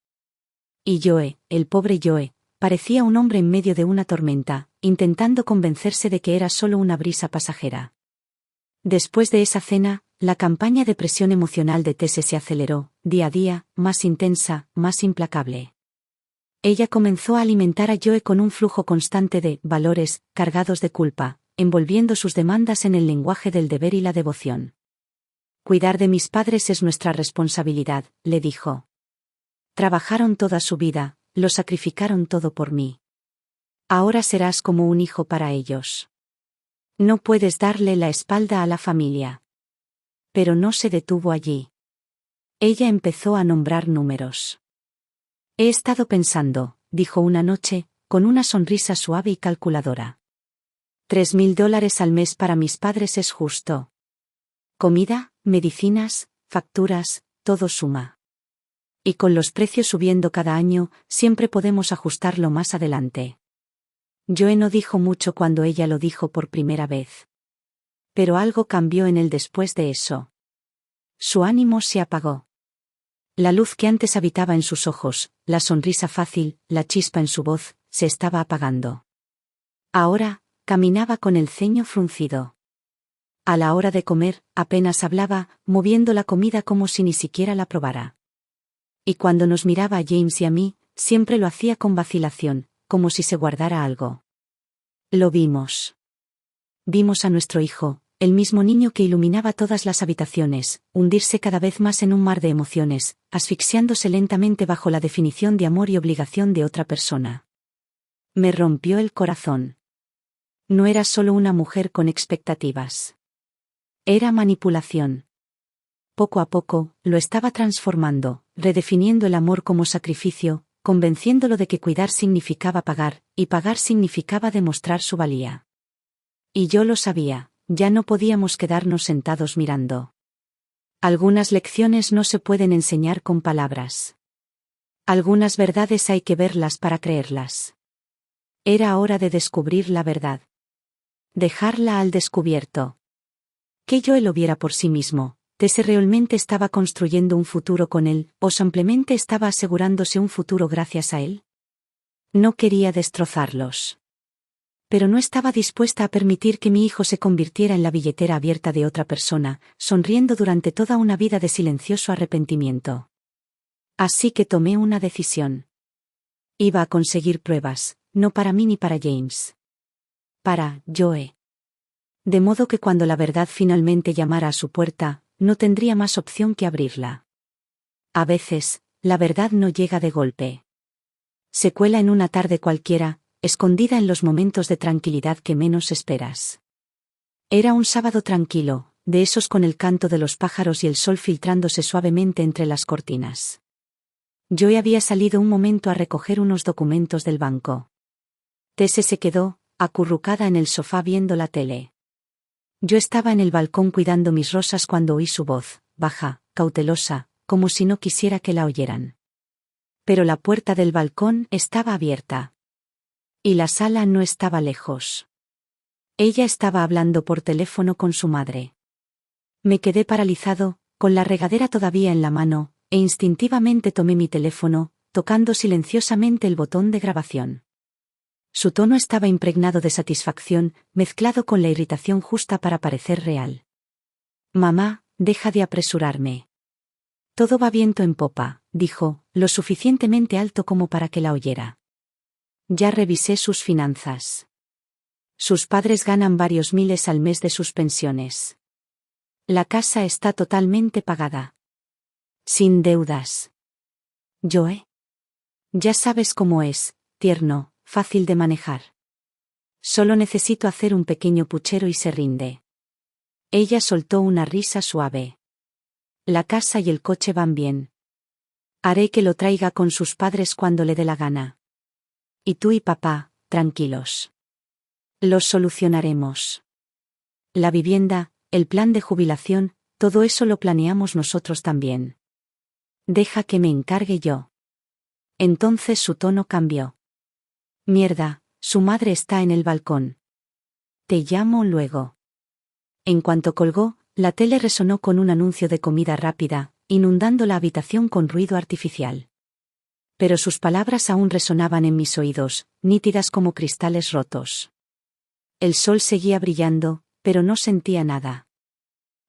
Y Joe, el pobre Joe, parecía un hombre en medio de una tormenta, intentando convencerse de que era solo una brisa pasajera. Después de esa cena, la campaña de presión emocional de Tese se aceleró, día a día, más intensa, más implacable. Ella comenzó a alimentar a Joe con un flujo constante de valores, cargados de culpa, envolviendo sus demandas en el lenguaje del deber y la devoción. Cuidar de mis padres es nuestra responsabilidad, le dijo. Trabajaron toda su vida, lo sacrificaron todo por mí. Ahora serás como un hijo para ellos. No puedes darle la espalda a la familia. Pero no se detuvo allí. Ella empezó a nombrar números. He estado pensando, dijo una noche, con una sonrisa suave y calculadora. $3.000 al mes para mis padres es justo. Comida, medicinas, facturas, todo suma. Y con los precios subiendo cada año, siempre podemos ajustarlo más adelante. Joe no dijo mucho cuando ella lo dijo por primera vez. Pero algo cambió en él después de eso. Su ánimo se apagó. La luz que antes habitaba en sus ojos, la sonrisa fácil, la chispa en su voz, se estaba apagando. Ahora, caminaba con el ceño fruncido. A la hora de comer, apenas hablaba, moviendo la comida como si ni siquiera la probara. Y cuando nos miraba a James y a mí, siempre lo hacía con vacilación, como si se guardara algo. Lo vimos. Vimos a nuestro hijo, el mismo niño que iluminaba todas las habitaciones, hundirse cada vez más en un mar de emociones, asfixiándose lentamente bajo la definición de amor y obligación de otra persona. Me rompió el corazón. No era solo una mujer con expectativas. Era manipulación. Poco a poco, lo estaba transformando, redefiniendo el amor como sacrificio, convenciéndolo de que cuidar significaba pagar, y pagar significaba demostrar su valía. Y yo lo sabía. Ya no podíamos quedarnos sentados mirando. Algunas lecciones no se pueden enseñar con palabras. Algunas verdades hay que verlas para creerlas. Era hora de descubrir la verdad. Dejarla al descubierto. Que Joe lo viera por sí mismo, Tese realmente estaba construyendo un futuro con él, o simplemente estaba asegurándose un futuro gracias a él. No quería destrozarlos. Pero no estaba dispuesta a permitir que mi hijo se convirtiera en la billetera abierta de otra persona, sonriendo durante toda una vida de silencioso arrepentimiento. Así que tomé una decisión. Iba a conseguir pruebas, no para mí ni para James. Para Joe. De modo que cuando la verdad finalmente llamara a su puerta, no tendría más opción que abrirla. A veces, la verdad no llega de golpe. Se cuela en una tarde cualquiera, escondida en los momentos de tranquilidad que menos esperas. Era un sábado tranquilo, de esos con el canto de los pájaros y el sol filtrándose suavemente entre las cortinas. Joe había salido un momento a recoger unos documentos del banco. Tese se quedó, acurrucada en el sofá viendo la tele. Yo estaba en el balcón cuidando mis rosas cuando oí su voz, baja, cautelosa, como si no quisiera que la oyeran. Pero la puerta del balcón estaba abierta. Y la sala no estaba lejos. Ella estaba hablando por teléfono con su madre. Me quedé paralizado, con la regadera todavía en la mano, e instintivamente tomé mi teléfono, tocando silenciosamente el botón de grabación. Su tono estaba impregnado de satisfacción, mezclado con la irritación justa para parecer real. Mamá, deja de apresurarme. Todo va viento en popa, dijo, lo suficientemente alto como para que la oyera. Ya revisé sus finanzas. Sus padres ganan varios miles al mes de sus pensiones. La casa está totalmente pagada. Sin deudas. Joe. Ya sabes cómo es, tierno, fácil de manejar. Solo necesito hacer un pequeño puchero y se rinde. Ella soltó una risa suave. La casa y el coche van bien. Haré que lo traiga con sus padres cuando le dé la gana. Y tú y papá, tranquilos. Los solucionaremos. La vivienda, el plan de jubilación, todo eso lo planeamos nosotros también. Deja que me encargue yo. Entonces su tono cambió. Mierda, su madre está en el balcón. Te llamo luego. En cuanto colgó, la tele resonó con un anuncio de comida rápida, inundando la habitación con ruido artificial. Pero sus palabras aún resonaban en mis oídos, nítidas como cristales rotos. El sol seguía brillando, pero no sentía nada.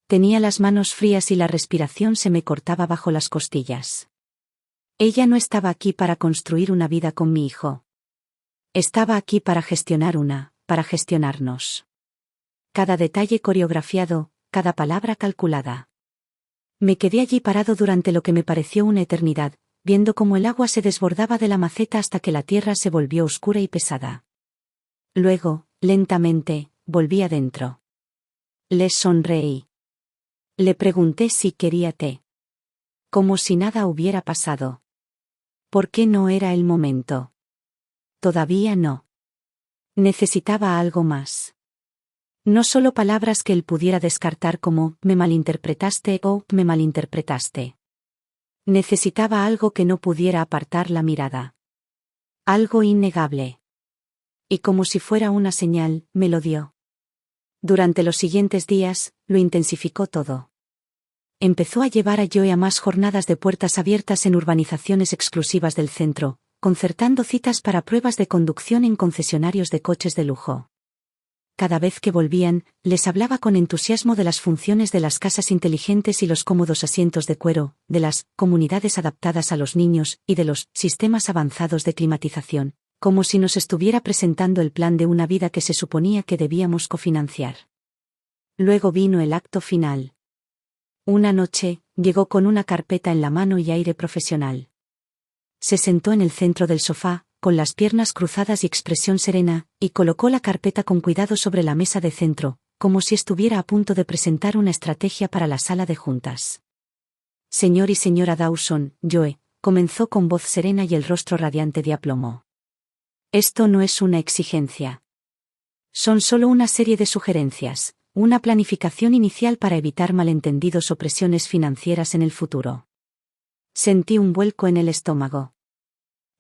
Tenía las manos frías y la respiración se me cortaba bajo las costillas. Ella no estaba aquí para construir una vida con mi hijo. Estaba aquí para gestionarnos. Cada detalle coreografiado, cada palabra calculada. Me quedé allí parado durante lo que me pareció una eternidad, viendo cómo el agua se desbordaba de la maceta hasta que la tierra se volvió oscura y pesada. Luego, lentamente, volví adentro. Le sonreí. Le pregunté si quería té. Como si nada hubiera pasado. ¿Por qué no era el momento? Todavía no. Necesitaba algo más. No solo palabras que él pudiera descartar como «me malinterpretaste» o «me malinterpretaste». Necesitaba algo que no pudiera apartar la mirada. Algo innegable. Y como si fuera una señal, me lo dio. Durante los siguientes días, lo intensificó todo. Empezó a llevar a Joe a más jornadas de puertas abiertas en urbanizaciones exclusivas del centro, concertando citas para pruebas de conducción en concesionarios de coches de lujo. Cada vez que volvían, les hablaba con entusiasmo de las funciones de las casas inteligentes y los cómodos asientos de cuero, de las comunidades adaptadas a los niños y de los sistemas avanzados de climatización, como si nos estuviera presentando el plan de una vida que se suponía que debíamos cofinanciar. Luego vino el acto final. Una noche, llegó con una carpeta en la mano y aire profesional. Se sentó en el centro del sofá, con las piernas cruzadas y expresión serena, y colocó la carpeta con cuidado sobre la mesa de centro, como si estuviera a punto de presentar una estrategia para la sala de juntas. Señor y señora Dawson, Joe, comenzó con voz serena y el rostro radiante de aplomo. Esto no es una exigencia. Son solo una serie de sugerencias, una planificación inicial para evitar malentendidos o presiones financieras en el futuro. Sentí un vuelco en el estómago.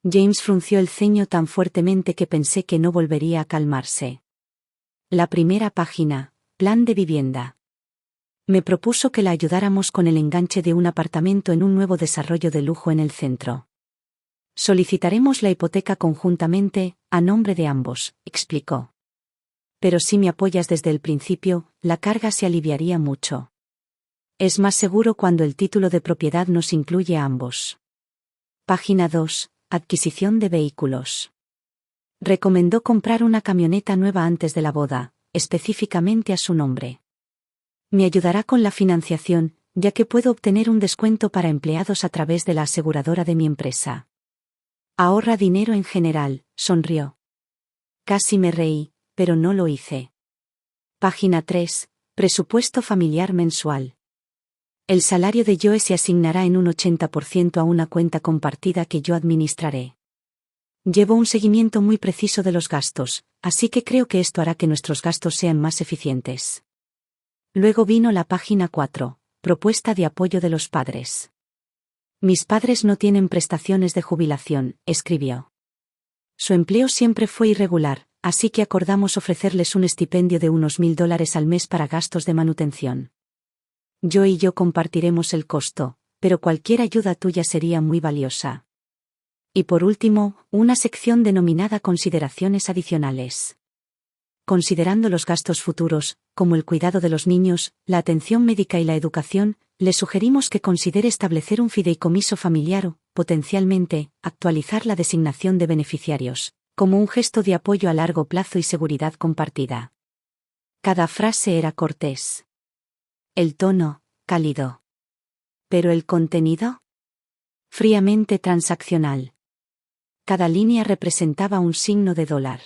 James frunció el ceño tan fuertemente que pensé que no volvería a calmarse. La primera página, plan de vivienda. Me propuso que la ayudáramos con el enganche de un apartamento en un nuevo desarrollo de lujo en el centro. Solicitaremos la hipoteca conjuntamente, a nombre de ambos, explicó. Pero si me apoyas desde el principio, la carga se aliviaría mucho. Es más seguro cuando el título de propiedad nos incluye a ambos. Página 2. Adquisición de vehículos. Recomendó comprar una camioneta nueva antes de la boda, específicamente a su nombre. Me ayudará con la financiación, ya que puedo obtener un descuento para empleados a través de la aseguradora de mi empresa. Ahorra dinero en general, sonrió. Casi me reí, pero no lo hice. Página 3. Presupuesto familiar mensual. El salario de Joe se asignará en un 80% a una cuenta compartida que yo administraré. Llevo un seguimiento muy preciso de los gastos, así que creo que esto hará que nuestros gastos sean más eficientes. Luego vino la página 4, propuesta de apoyo de los padres. Mis padres no tienen prestaciones de jubilación, escribió. Su empleo siempre fue irregular, así que acordamos ofrecerles un estipendio de unos $1,000 al mes para gastos de manutención. Yo y yo compartiremos el costo, pero cualquier ayuda tuya sería muy valiosa. Y por último, una sección denominada consideraciones adicionales. Considerando los gastos futuros, como el cuidado de los niños, la atención médica y la educación, le sugerimos que considere establecer un fideicomiso familiar o, potencialmente, actualizar la designación de beneficiarios, como un gesto de apoyo a largo plazo y seguridad compartida. Cada frase era cortés. El tono, cálido. ¿Pero el contenido? Fríamente transaccional. Cada línea representaba un signo de dólar.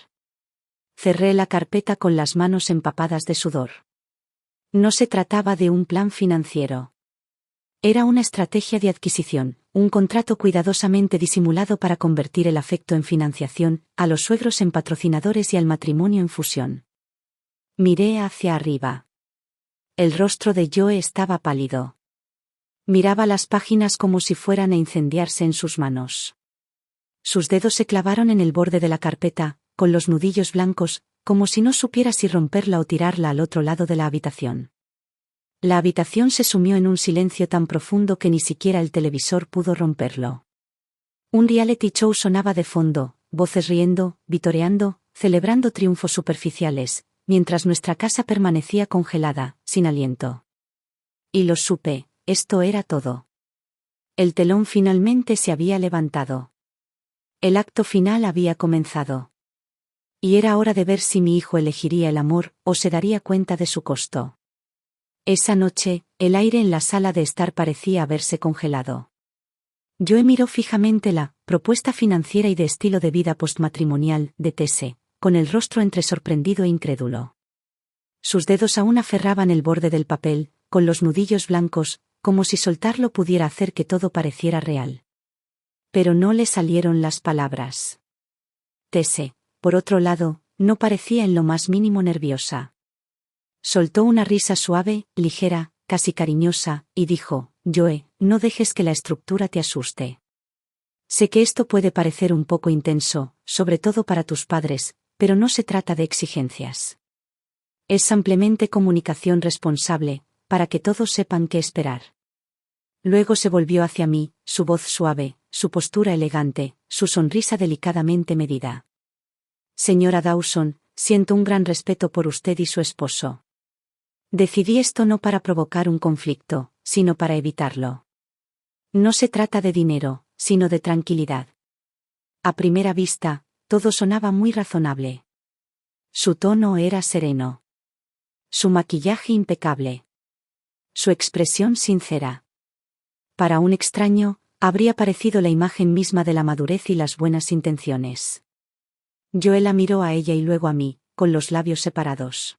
Cerré la carpeta con las manos empapadas de sudor. No se trataba de un plan financiero. Era una estrategia de adquisición, un contrato cuidadosamente disimulado para convertir el afecto en financiación, a los suegros en patrocinadores y al matrimonio en fusión. Miré hacia arriba. El rostro de Joe estaba pálido. Miraba las páginas como si fueran a incendiarse en sus manos. Sus dedos se clavaron en el borde de la carpeta, con los nudillos blancos, como si no supiera si romperla o tirarla al otro lado de la habitación. La habitación se sumió en un silencio tan profundo que ni siquiera el televisor pudo romperlo. Un reality show sonaba de fondo, voces riendo, vitoreando, celebrando triunfos superficiales, mientras nuestra casa permanecía congelada, sin aliento. Y lo supe, esto era todo. El telón finalmente se había levantado. El acto final había comenzado. Y era hora de ver si mi hijo elegiría el amor o se daría cuenta de su costo. Esa noche, el aire en la sala de estar parecía haberse congelado. Joe miró fijamente la propuesta financiera y de estilo de vida postmatrimonial de Tese, con el rostro entre sorprendido e incrédulo. Sus dedos aún aferraban el borde del papel, con los nudillos blancos, como si soltarlo pudiera hacer que todo pareciera real. Pero no le salieron las palabras. Tese, por otro lado, no parecía en lo más mínimo nerviosa. Soltó una risa suave, ligera, casi cariñosa, y dijo: Joe, no dejes que la estructura te asuste. Sé que esto puede parecer un poco intenso, sobre todo para tus padres, pero no se trata de exigencias. Es simplemente comunicación responsable, para que todos sepan qué esperar. Luego se volvió hacia mí, su voz suave, su postura elegante, su sonrisa delicadamente medida. Señora Dawson, siento un gran respeto por usted y su esposo. Decidí esto no para provocar un conflicto, sino para evitarlo. No se trata de dinero, sino de tranquilidad. A primera vista, todo sonaba muy razonable. Su tono era sereno. Su maquillaje impecable. Su expresión sincera. Para un extraño, habría parecido la imagen misma de la madurez y las buenas intenciones. Joe la miró a ella y luego a mí, con los labios separados.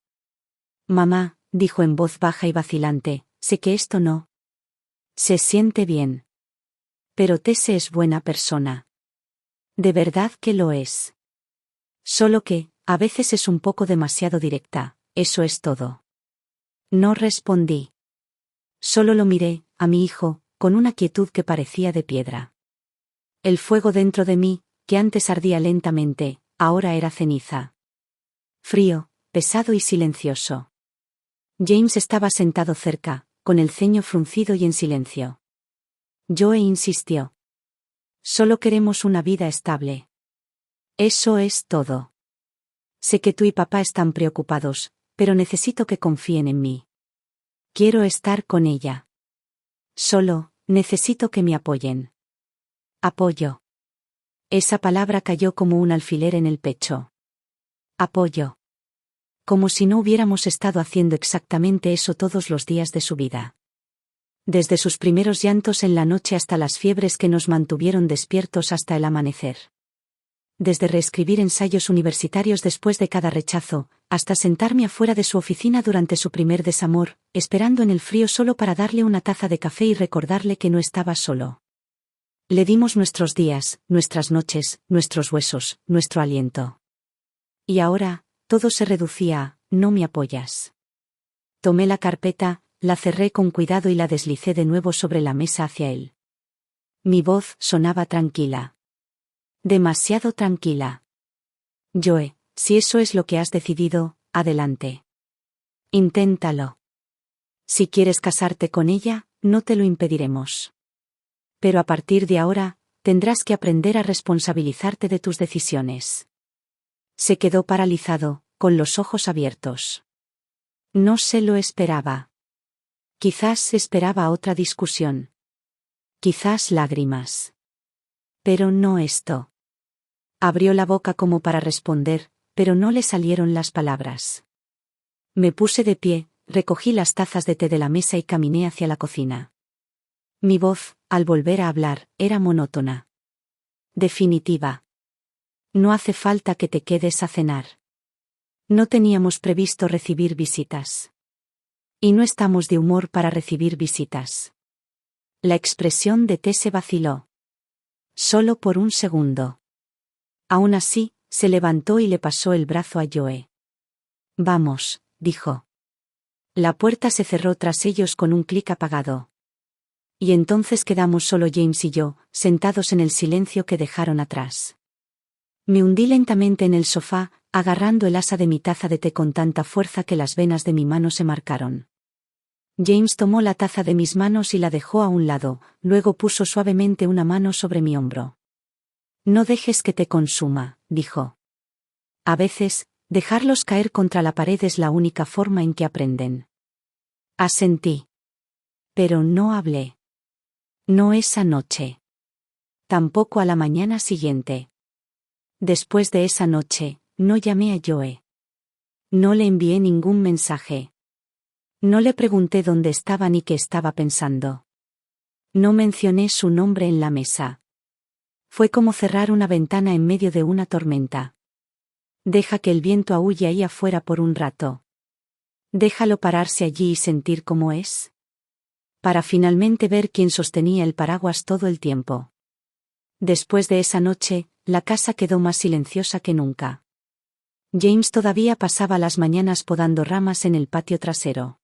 Mamá, dijo en voz baja y vacilante, sé que esto no se siente bien. Pero Tese es buena persona. De verdad que lo es. Solo que, a veces es un poco demasiado directa, eso es todo. No respondí. Solo lo miré, a mi hijo, con una quietud que parecía de piedra. El fuego dentro de mí, que antes ardía lentamente, ahora era ceniza. Frío, pesado y silencioso. James estaba sentado cerca, con el ceño fruncido y en silencio. Joe insistió. Solo queremos una vida estable. Eso es todo. Sé que tú y papá están preocupados, pero necesito que confíen en mí. Quiero estar con ella. Solo, necesito que me apoyen. Apoyo. Esa palabra cayó como un alfiler en el pecho. Apoyo. Como si no hubiéramos estado haciendo exactamente eso todos los días de su vida. Desde sus primeros llantos en la noche hasta las fiebres que nos mantuvieron despiertos hasta el amanecer. Desde reescribir ensayos universitarios después de cada rechazo, hasta sentarme afuera de su oficina durante su primer desamor, esperando en el frío solo para darle una taza de café y recordarle que no estaba solo. Le dimos nuestros días, nuestras noches, nuestros huesos, nuestro aliento. Y ahora, todo se reducía a: no me apoyas. Tomé la carpeta, la cerré con cuidado y la deslicé de nuevo sobre la mesa hacia él. Mi voz sonaba tranquila. Demasiado tranquila. Joe, si eso es lo que has decidido, adelante. Inténtalo. Si quieres casarte con ella, no te lo impediremos. Pero a partir de ahora, tendrás que aprender a responsabilizarte de tus decisiones. Se quedó paralizado, con los ojos abiertos. No se lo esperaba. Quizás esperaba otra discusión. Quizás lágrimas. Pero no esto. Abrió la boca como para responder, pero no le salieron las palabras. Me puse de pie, recogí las tazas de té de la mesa y caminé hacia la cocina. Mi voz, al volver a hablar, era monótona. Definitiva. No hace falta que te quedes a cenar. No teníamos previsto recibir visitas. Y no estamos de humor para recibir visitas. La expresión de Tese vaciló. Solo por un segundo. Aún así, se levantó y le pasó el brazo a Joe. Vamos, dijo. La puerta se cerró tras ellos con un clic apagado. Y entonces quedamos solo James y yo, sentados en el silencio que dejaron atrás. Me hundí lentamente en el sofá, agarrando el asa de mi taza de té con tanta fuerza que las venas de mi mano se marcaron. James tomó la taza de mis manos y la dejó a un lado, luego puso suavemente una mano sobre mi hombro. No dejes que te consuma, dijo. A veces, dejarlos caer contra la pared es la única forma en que aprenden. Asentí. Pero no hablé. No esa noche. Tampoco a la mañana siguiente. Después de esa noche, no llamé a Joe. No le envié ningún mensaje. No le pregunté dónde estaba ni qué estaba pensando. No mencioné su nombre en la mesa. Fue como cerrar una ventana en medio de una tormenta. Deja que el viento aúlle ahí afuera por un rato. Déjalo pararse allí y sentir cómo es. Para finalmente ver quién sostenía el paraguas todo el tiempo. Después de esa noche, la casa quedó más silenciosa que nunca. James todavía pasaba las mañanas podando ramas en el patio trasero.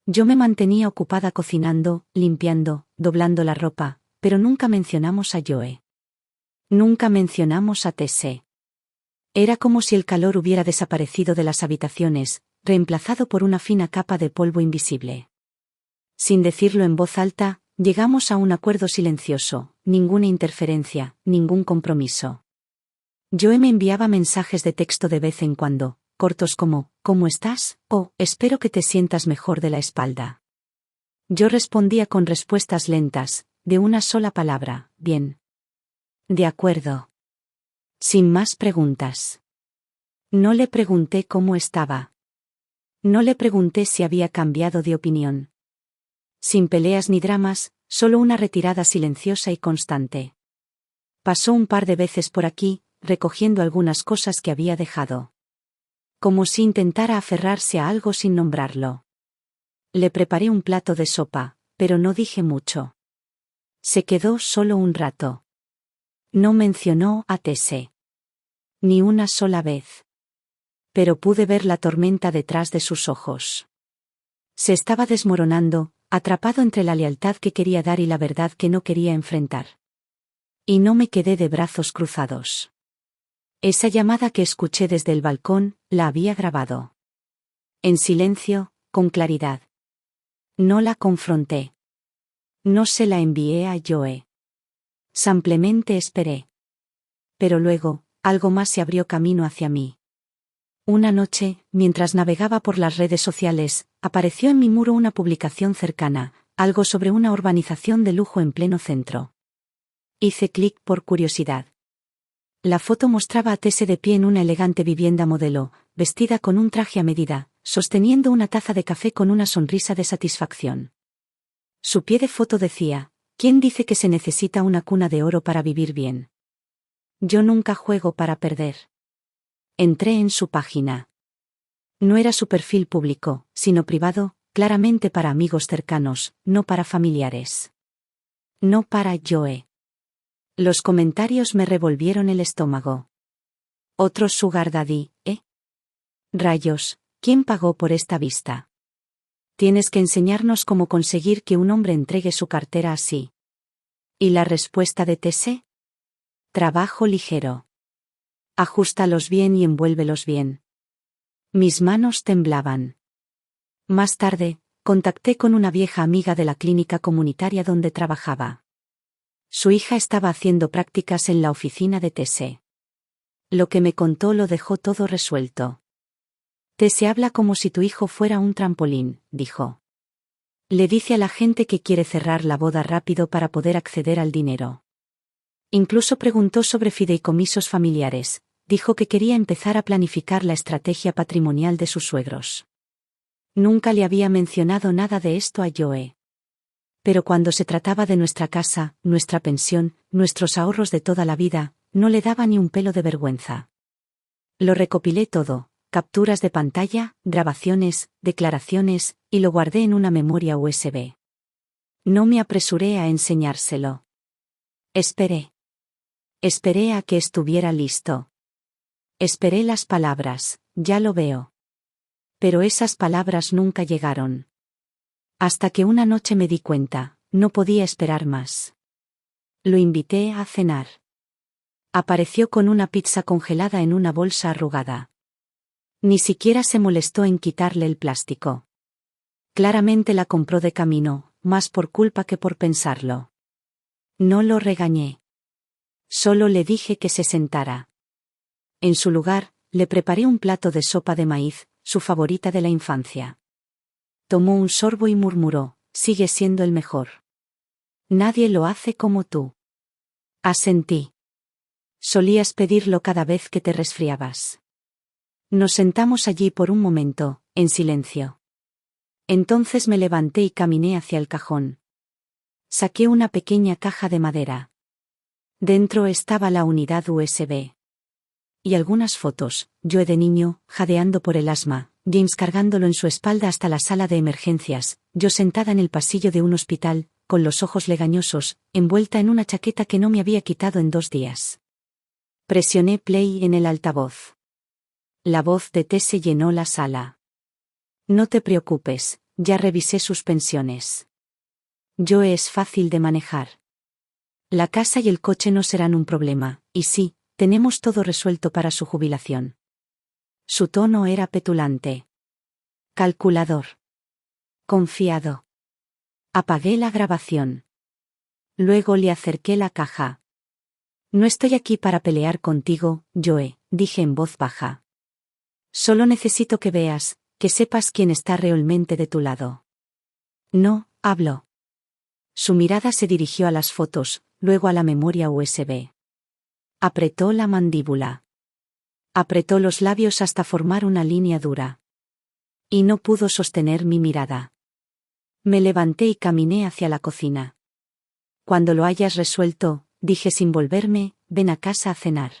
Yo me mantenía ocupada cocinando, limpiando, doblando la ropa, pero nunca mencionamos a Joe. Nunca mencionamos a Tese. Era como si el calor hubiera desaparecido de las habitaciones, reemplazado por una fina capa de polvo invisible. Sin decirlo en voz alta, llegamos a un acuerdo silencioso, ninguna interferencia, ningún compromiso. Joe me enviaba mensajes de texto de vez en cuando, cortos como, ¿cómo estás? O, espero que te sientas mejor de la espalda. Yo respondía con respuestas lentas, de una sola palabra, bien. De acuerdo. Sin más preguntas. No le pregunté cómo estaba. No le pregunté si había cambiado de opinión. Sin peleas ni dramas, solo una retirada silenciosa y constante. Pasó un par de veces por aquí, recogiendo algunas cosas que había dejado. Como si intentara aferrarse a algo sin nombrarlo. Le preparé un plato de sopa, pero no dije mucho. Se quedó solo un rato. No mencionó a Tese. Ni una sola vez. Pero pude ver la tormenta detrás de sus ojos. Se estaba desmoronando, atrapado entre la lealtad que quería dar y la verdad que no quería enfrentar. Y no me quedé de brazos cruzados. Esa llamada que escuché desde el balcón, la había grabado. En silencio, con claridad. No la confronté. No se la envié a Joe. Simplemente esperé. Pero luego, algo más se abrió camino hacia mí. Una noche, mientras navegaba por las redes sociales, apareció en mi muro una publicación cercana, algo sobre una urbanización de lujo en pleno centro. Hice clic por curiosidad. La foto mostraba a Tese de pie en una elegante vivienda modelo, vestida con un traje a medida, sosteniendo una taza de café con una sonrisa de satisfacción. Su pie de foto decía, ¿quién dice que se necesita una cuna de oro para vivir bien? Yo nunca juego para perder. Entré en su página. No era su perfil público, sino privado, claramente para amigos cercanos, no para familiares. No para Joe. Los comentarios me revolvieron el estómago. Otro sugar daddy, ¿eh? Rayos, ¿quién pagó por esta vista? Tienes que enseñarnos cómo conseguir que un hombre entregue su cartera así. ¿Y la respuesta de Tese? Trabajo ligero. Ajústalos bien y envuélvelos bien. Mis manos temblaban. Más tarde, contacté con una vieja amiga de la clínica comunitaria donde trabajaba. Su hija estaba haciendo prácticas en la oficina de Tese. Lo que me contó lo dejó todo resuelto. Tese habla como si tu hijo fuera un trampolín, dijo. Le dice a la gente que quiere cerrar la boda rápido para poder acceder al dinero. Incluso preguntó sobre fideicomisos familiares, dijo que quería empezar a planificar la estrategia patrimonial de sus suegros. Nunca le había mencionado nada de esto a Joe. Pero cuando se trataba de nuestra casa, nuestra pensión, nuestros ahorros de toda la vida, no le daba ni un pelo de vergüenza. Lo recopilé todo, capturas de pantalla, grabaciones, declaraciones, y lo guardé en una memoria USB. No me apresuré a enseñárselo. Esperé. Esperé a que estuviera listo. Esperé las palabras, ya lo veo. Pero esas palabras nunca llegaron. Hasta que una noche me di cuenta, no podía esperar más. Lo invité a cenar. Apareció con una pizza congelada en una bolsa arrugada. Ni siquiera se molestó en quitarle el plástico. Claramente la compró de camino, más por culpa que por pensarlo. No lo regañé. Solo le dije que se sentara. En su lugar, le preparé un plato de sopa de maíz, su favorita de la infancia. Tomó un sorbo y murmuró, sigue siendo el mejor. Nadie lo hace como tú. Asentí. Solías pedirlo cada vez que te resfriabas. Nos sentamos allí por un momento, en silencio. Entonces me levanté y caminé hacia el cajón. Saqué una pequeña caja de madera. Dentro estaba la unidad USB. Y algunas fotos, yo de niño, jadeando por el asma, James cargándolo en su espalda hasta la sala de emergencias, yo sentada en el pasillo de un hospital, con los ojos legañosos, envuelta en una chaqueta que no me había quitado en 2 días. Presioné play en el altavoz. La voz de Tese llenó la sala. No te preocupes, ya revisé sus pensiones. Joe es fácil de manejar. La casa y el coche no serán un problema, y sí, tenemos todo resuelto para su jubilación. Su tono era petulante. Calculador. Confiado. Apagué la grabación. Luego le acerqué la caja. No estoy aquí para pelear contigo, Joe, dije en voz baja. Solo necesito que veas, que sepas quién está realmente de tu lado. No, habló. Su mirada se dirigió a las fotos, luego a la memoria USB. Apretó la mandíbula. Apretó los labios hasta formar una línea dura. Y no pudo sostener mi mirada. Me levanté y caminé hacia la cocina. Cuando lo hayas resuelto, dije sin volverme, ven a casa a cenar.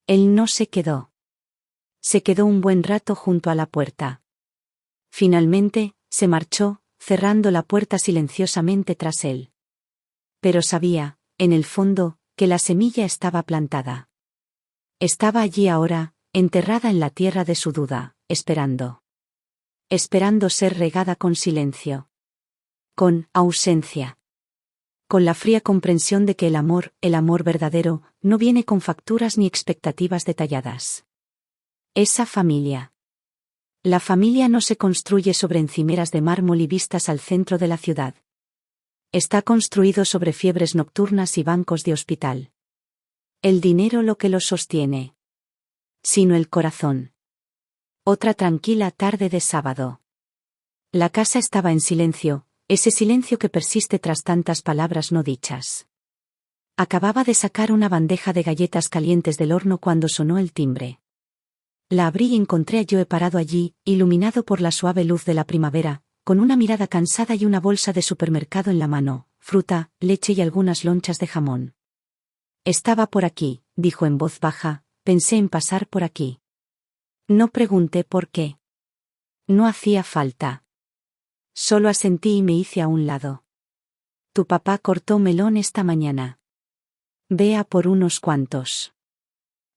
Él no se quedó. Se quedó un buen rato junto a la puerta. Finalmente, se marchó, cerrando la puerta silenciosamente tras él. Pero sabía, en el fondo, que la semilla estaba plantada. Estaba allí ahora, enterrada en la tierra de su duda, esperando. Esperando ser regada con silencio. Con ausencia. Con la fría comprensión de que el amor verdadero, no viene con facturas ni expectativas detalladas. Esa familia. La familia no se construye sobre encimeras de mármol y vistas al centro de la ciudad. Está construido sobre fiebres nocturnas y bancos de hospital. El dinero lo que lo sostiene. Sino el corazón. Otra tranquila tarde de sábado. La casa estaba en silencio, ese silencio que persiste tras tantas palabras no dichas. Acababa de sacar una bandeja de galletas calientes del horno cuando sonó el timbre. La abrí y encontré a Joe parado allí, iluminado por la suave luz de la primavera, con una mirada cansada y una bolsa de supermercado en la mano, fruta, leche y algunas lonchas de jamón. Estaba por aquí, dijo en voz baja, pensé en pasar por aquí. No pregunté por qué. No hacía falta. Solo asentí y me hice a un lado. Tu papá cortó melón esta mañana. Ve a por unos cuantos.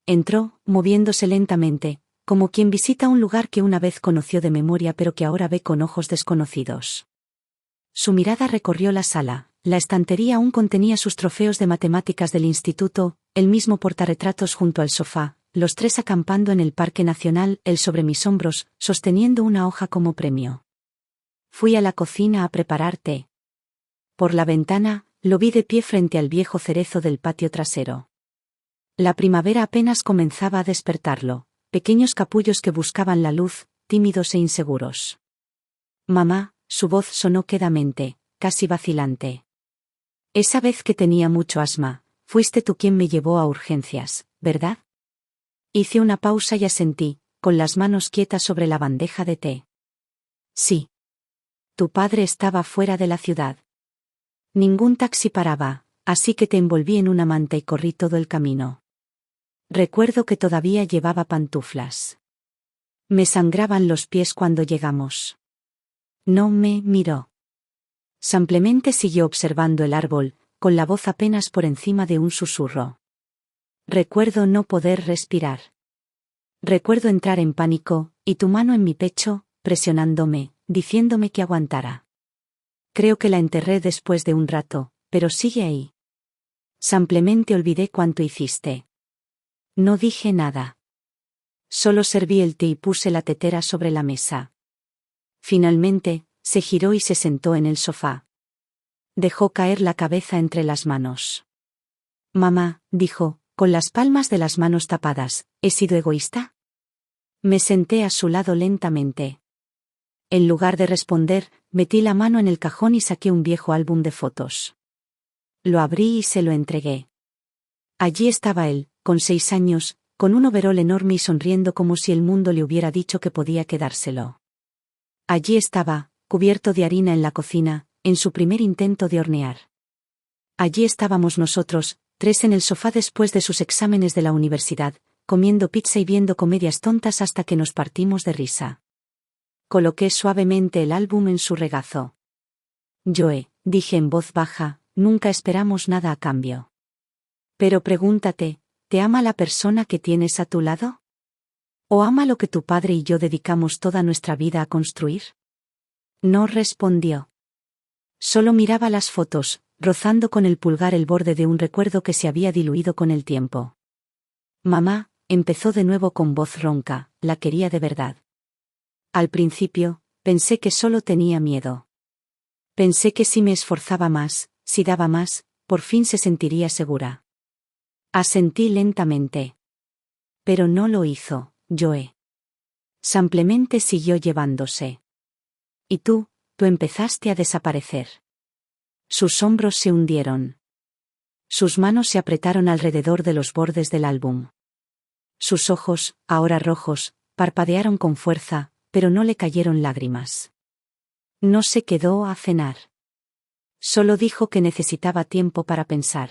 Entró, moviéndose lentamente, como quien visita un lugar que una vez conoció de memoria pero que ahora ve con ojos desconocidos. Su mirada recorrió la sala, la estantería aún contenía sus trofeos de matemáticas del instituto, el mismo portarretratos junto al sofá, los 3 acampando en el Parque Nacional, él sobre mis hombros, sosteniendo una hoja como premio. Fui a la cocina a preparar té. Por la ventana, lo vi de pie frente al viejo cerezo del patio trasero. La primavera apenas comenzaba a despertarlo, pequeños capullos que buscaban la luz, tímidos e inseguros. Mamá, su voz sonó quedamente, casi vacilante. Esa vez que tenía mucho asma, fuiste tú quien me llevó a urgencias, ¿verdad? Hice una pausa y asentí, con las manos quietas sobre la bandeja de té. Sí. Tu padre estaba fuera de la ciudad. Ningún taxi paraba, así que te envolví en una manta y corrí todo el camino. Recuerdo que todavía llevaba pantuflas. Me sangraban los pies cuando llegamos. No me miró. Simplemente siguió observando el árbol, con la voz apenas por encima de un susurro. Recuerdo no poder respirar. Recuerdo entrar en pánico, y tu mano en mi pecho, presionándome, diciéndome que aguantara. Creo que la enterré después de un rato, pero sigue ahí. Simplemente olvidé cuánto hiciste. No dije nada. Solo serví el té y puse la tetera sobre la mesa. Finalmente, se giró y se sentó en el sofá. Dejó caer la cabeza entre las manos. Mamá, dijo, con las palmas de las manos tapadas, ¿he sido egoísta? Me senté a su lado lentamente. En lugar de responder, metí la mano en el cajón y saqué un viejo álbum de fotos. Lo abrí y se lo entregué. Allí estaba él, con 6 años, con un overol enorme y sonriendo como si el mundo le hubiera dicho que podía quedárselo. Allí estaba, cubierto de harina en la cocina, en su primer intento de hornear. Allí estábamos nosotros, 3 en el sofá después de sus exámenes de la universidad, comiendo pizza y viendo comedias tontas hasta que nos partimos de risa. Coloqué suavemente el álbum en su regazo. Joe, dije en voz baja, nunca esperamos nada a cambio. Pero pregúntate, ¿te ama la persona que tienes a tu lado? ¿O ama lo que tu padre y yo dedicamos toda nuestra vida a construir? No respondió. Solo miraba las fotos, rozando con el pulgar el borde de un recuerdo que se había diluido con el tiempo. Mamá, empezó de nuevo con voz ronca, la quería de verdad. Al principio, pensé que solo tenía miedo. Pensé que si me esforzaba más, si daba más, por fin se sentiría segura. Asentí lentamente. Pero no lo hizo, Joe. Simplemente siguió llevándose. Y tú empezaste a desaparecer. Sus hombros se hundieron. Sus manos se apretaron alrededor de los bordes del álbum. Sus ojos, ahora rojos, parpadearon con fuerza, pero no le cayeron lágrimas. No se quedó a cenar. Solo dijo que necesitaba tiempo para pensar.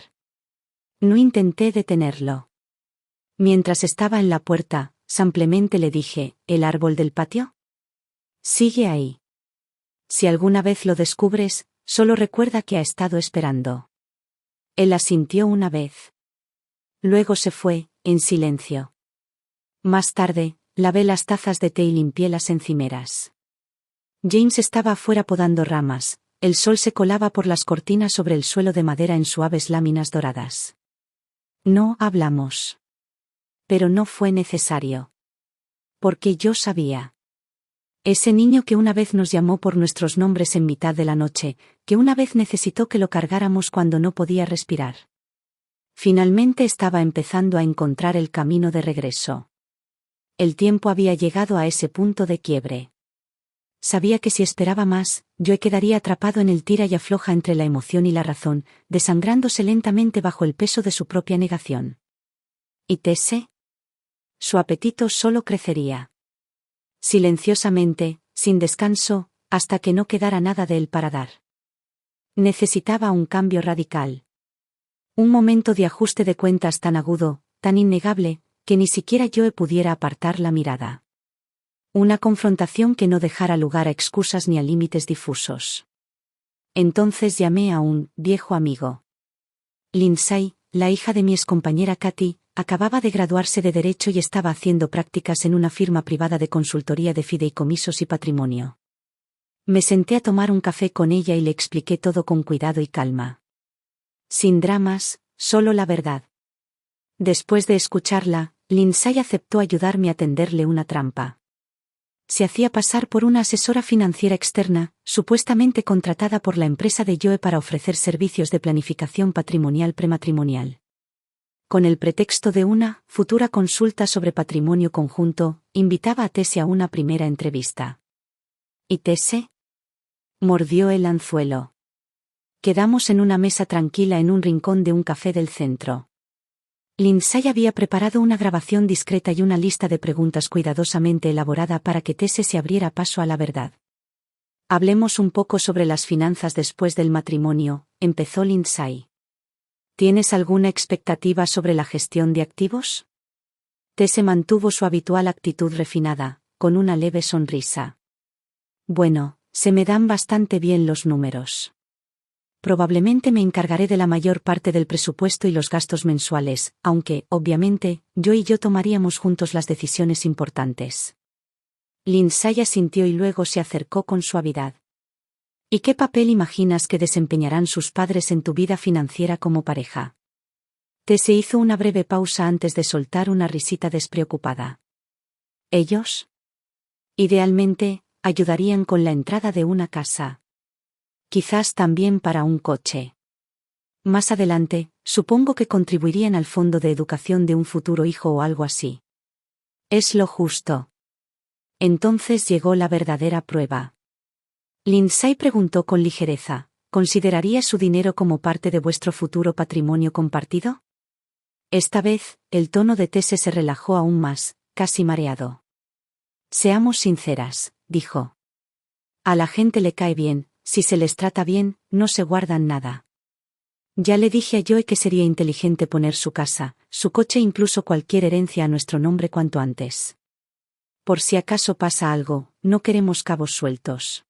No intenté detenerlo. Mientras estaba en la puerta, simplemente le dije, ¿el árbol del patio? Sigue ahí. Si alguna vez lo descubres, solo recuerda que ha estado esperando. Él asintió una vez. Luego se fue, en silencio. Más tarde, lavé las tazas de té y limpié las encimeras. James estaba afuera podando ramas, el sol se colaba por las cortinas sobre el suelo de madera en suaves láminas doradas. No hablamos. Pero no fue necesario. Porque yo sabía. Ese niño que una vez nos llamó por nuestros nombres en mitad de la noche, que una vez necesitó que lo cargáramos cuando no podía respirar. Finalmente estaba empezando a encontrar el camino de regreso. El tiempo había llegado a ese punto de quiebre. Sabía que si esperaba más, yo quedaría atrapado en el tira y afloja entre la emoción y la razón, desangrándose lentamente bajo el peso de su propia negación. ¿Y Tese? Su apetito solo crecería. Silenciosamente, sin descanso, hasta que no quedara nada de él para dar. Necesitaba un cambio radical. Un momento de ajuste de cuentas tan agudo, tan innegable, que ni siquiera yo pudiera apartar la mirada. Una confrontación que no dejara lugar a excusas ni a límites difusos. Entonces llamé a un viejo amigo. Lindsay, la hija de mi excompañera Katy, acababa de graduarse de Derecho y estaba haciendo prácticas en una firma privada de consultoría de fideicomisos y patrimonio. Me senté a tomar un café con ella y le expliqué todo con cuidado y calma. Sin dramas, solo la verdad. Después de escucharla, Lindsay aceptó ayudarme a tenderle una trampa. Se hacía pasar por una asesora financiera externa, supuestamente contratada por la empresa de Joe para ofrecer servicios de planificación patrimonial prematrimonial. Con el pretexto de una futura consulta sobre patrimonio conjunto, invitaba a Tese a una primera entrevista. ¿Y Tese? Mordió el anzuelo. Quedamos en una mesa tranquila en un rincón de un café del centro. Lindsay había preparado una grabación discreta y una lista de preguntas cuidadosamente elaborada para que Tese se abriera paso a la verdad. Hablemos un poco sobre las finanzas después del matrimonio, empezó Lindsay. ¿Tienes alguna expectativa sobre la gestión de activos? Tese mantuvo su habitual actitud refinada, con una leve sonrisa. Bueno, se me dan bastante bien los números. Probablemente me encargaré de la mayor parte del presupuesto y los gastos mensuales, aunque, obviamente, yo tomaríamos juntos las decisiones importantes. Lindsay asintió y luego se acercó con suavidad. ¿Y qué papel imaginas que desempeñarán sus padres en tu vida financiera como pareja? Tese hizo una breve pausa antes de soltar una risita despreocupada. ¿Ellos? Idealmente, ayudarían con la entrada de una casa. Quizás también para un coche. Más adelante, supongo que contribuirían al fondo de educación de un futuro hijo o algo así. Es lo justo. Entonces llegó la verdadera prueba. Lindsay preguntó con ligereza, ¿consideraría su dinero como parte de vuestro futuro patrimonio compartido? Esta vez, el tono de Tesse se relajó aún más, casi mareado. Seamos sinceras, dijo. A la gente le cae bien, si se les trata bien, no se guardan nada. Ya le dije a Joe que sería inteligente poner su casa, su coche e incluso cualquier herencia a nuestro nombre cuanto antes. Por si acaso pasa algo, no queremos cabos sueltos.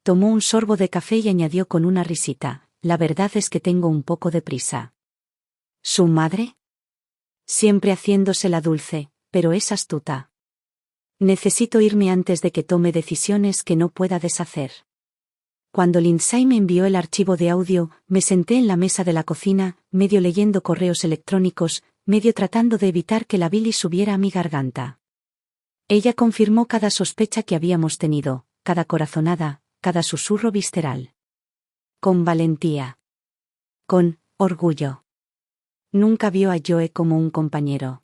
Tomó un sorbo de café y añadió con una risita, la verdad es que tengo un poco de prisa. ¿Su madre? Siempre haciéndose la dulce, pero es astuta. Necesito irme antes de que tome decisiones que no pueda deshacer. Cuando Lindsay me envió el archivo de audio, me senté en la mesa de la cocina, medio leyendo correos electrónicos, medio tratando de evitar que la bilis subiera a mi garganta. Ella confirmó cada sospecha que habíamos tenido, cada corazonada, cada susurro visceral. Con valentía. Con orgullo. Nunca vio a Joe como un compañero.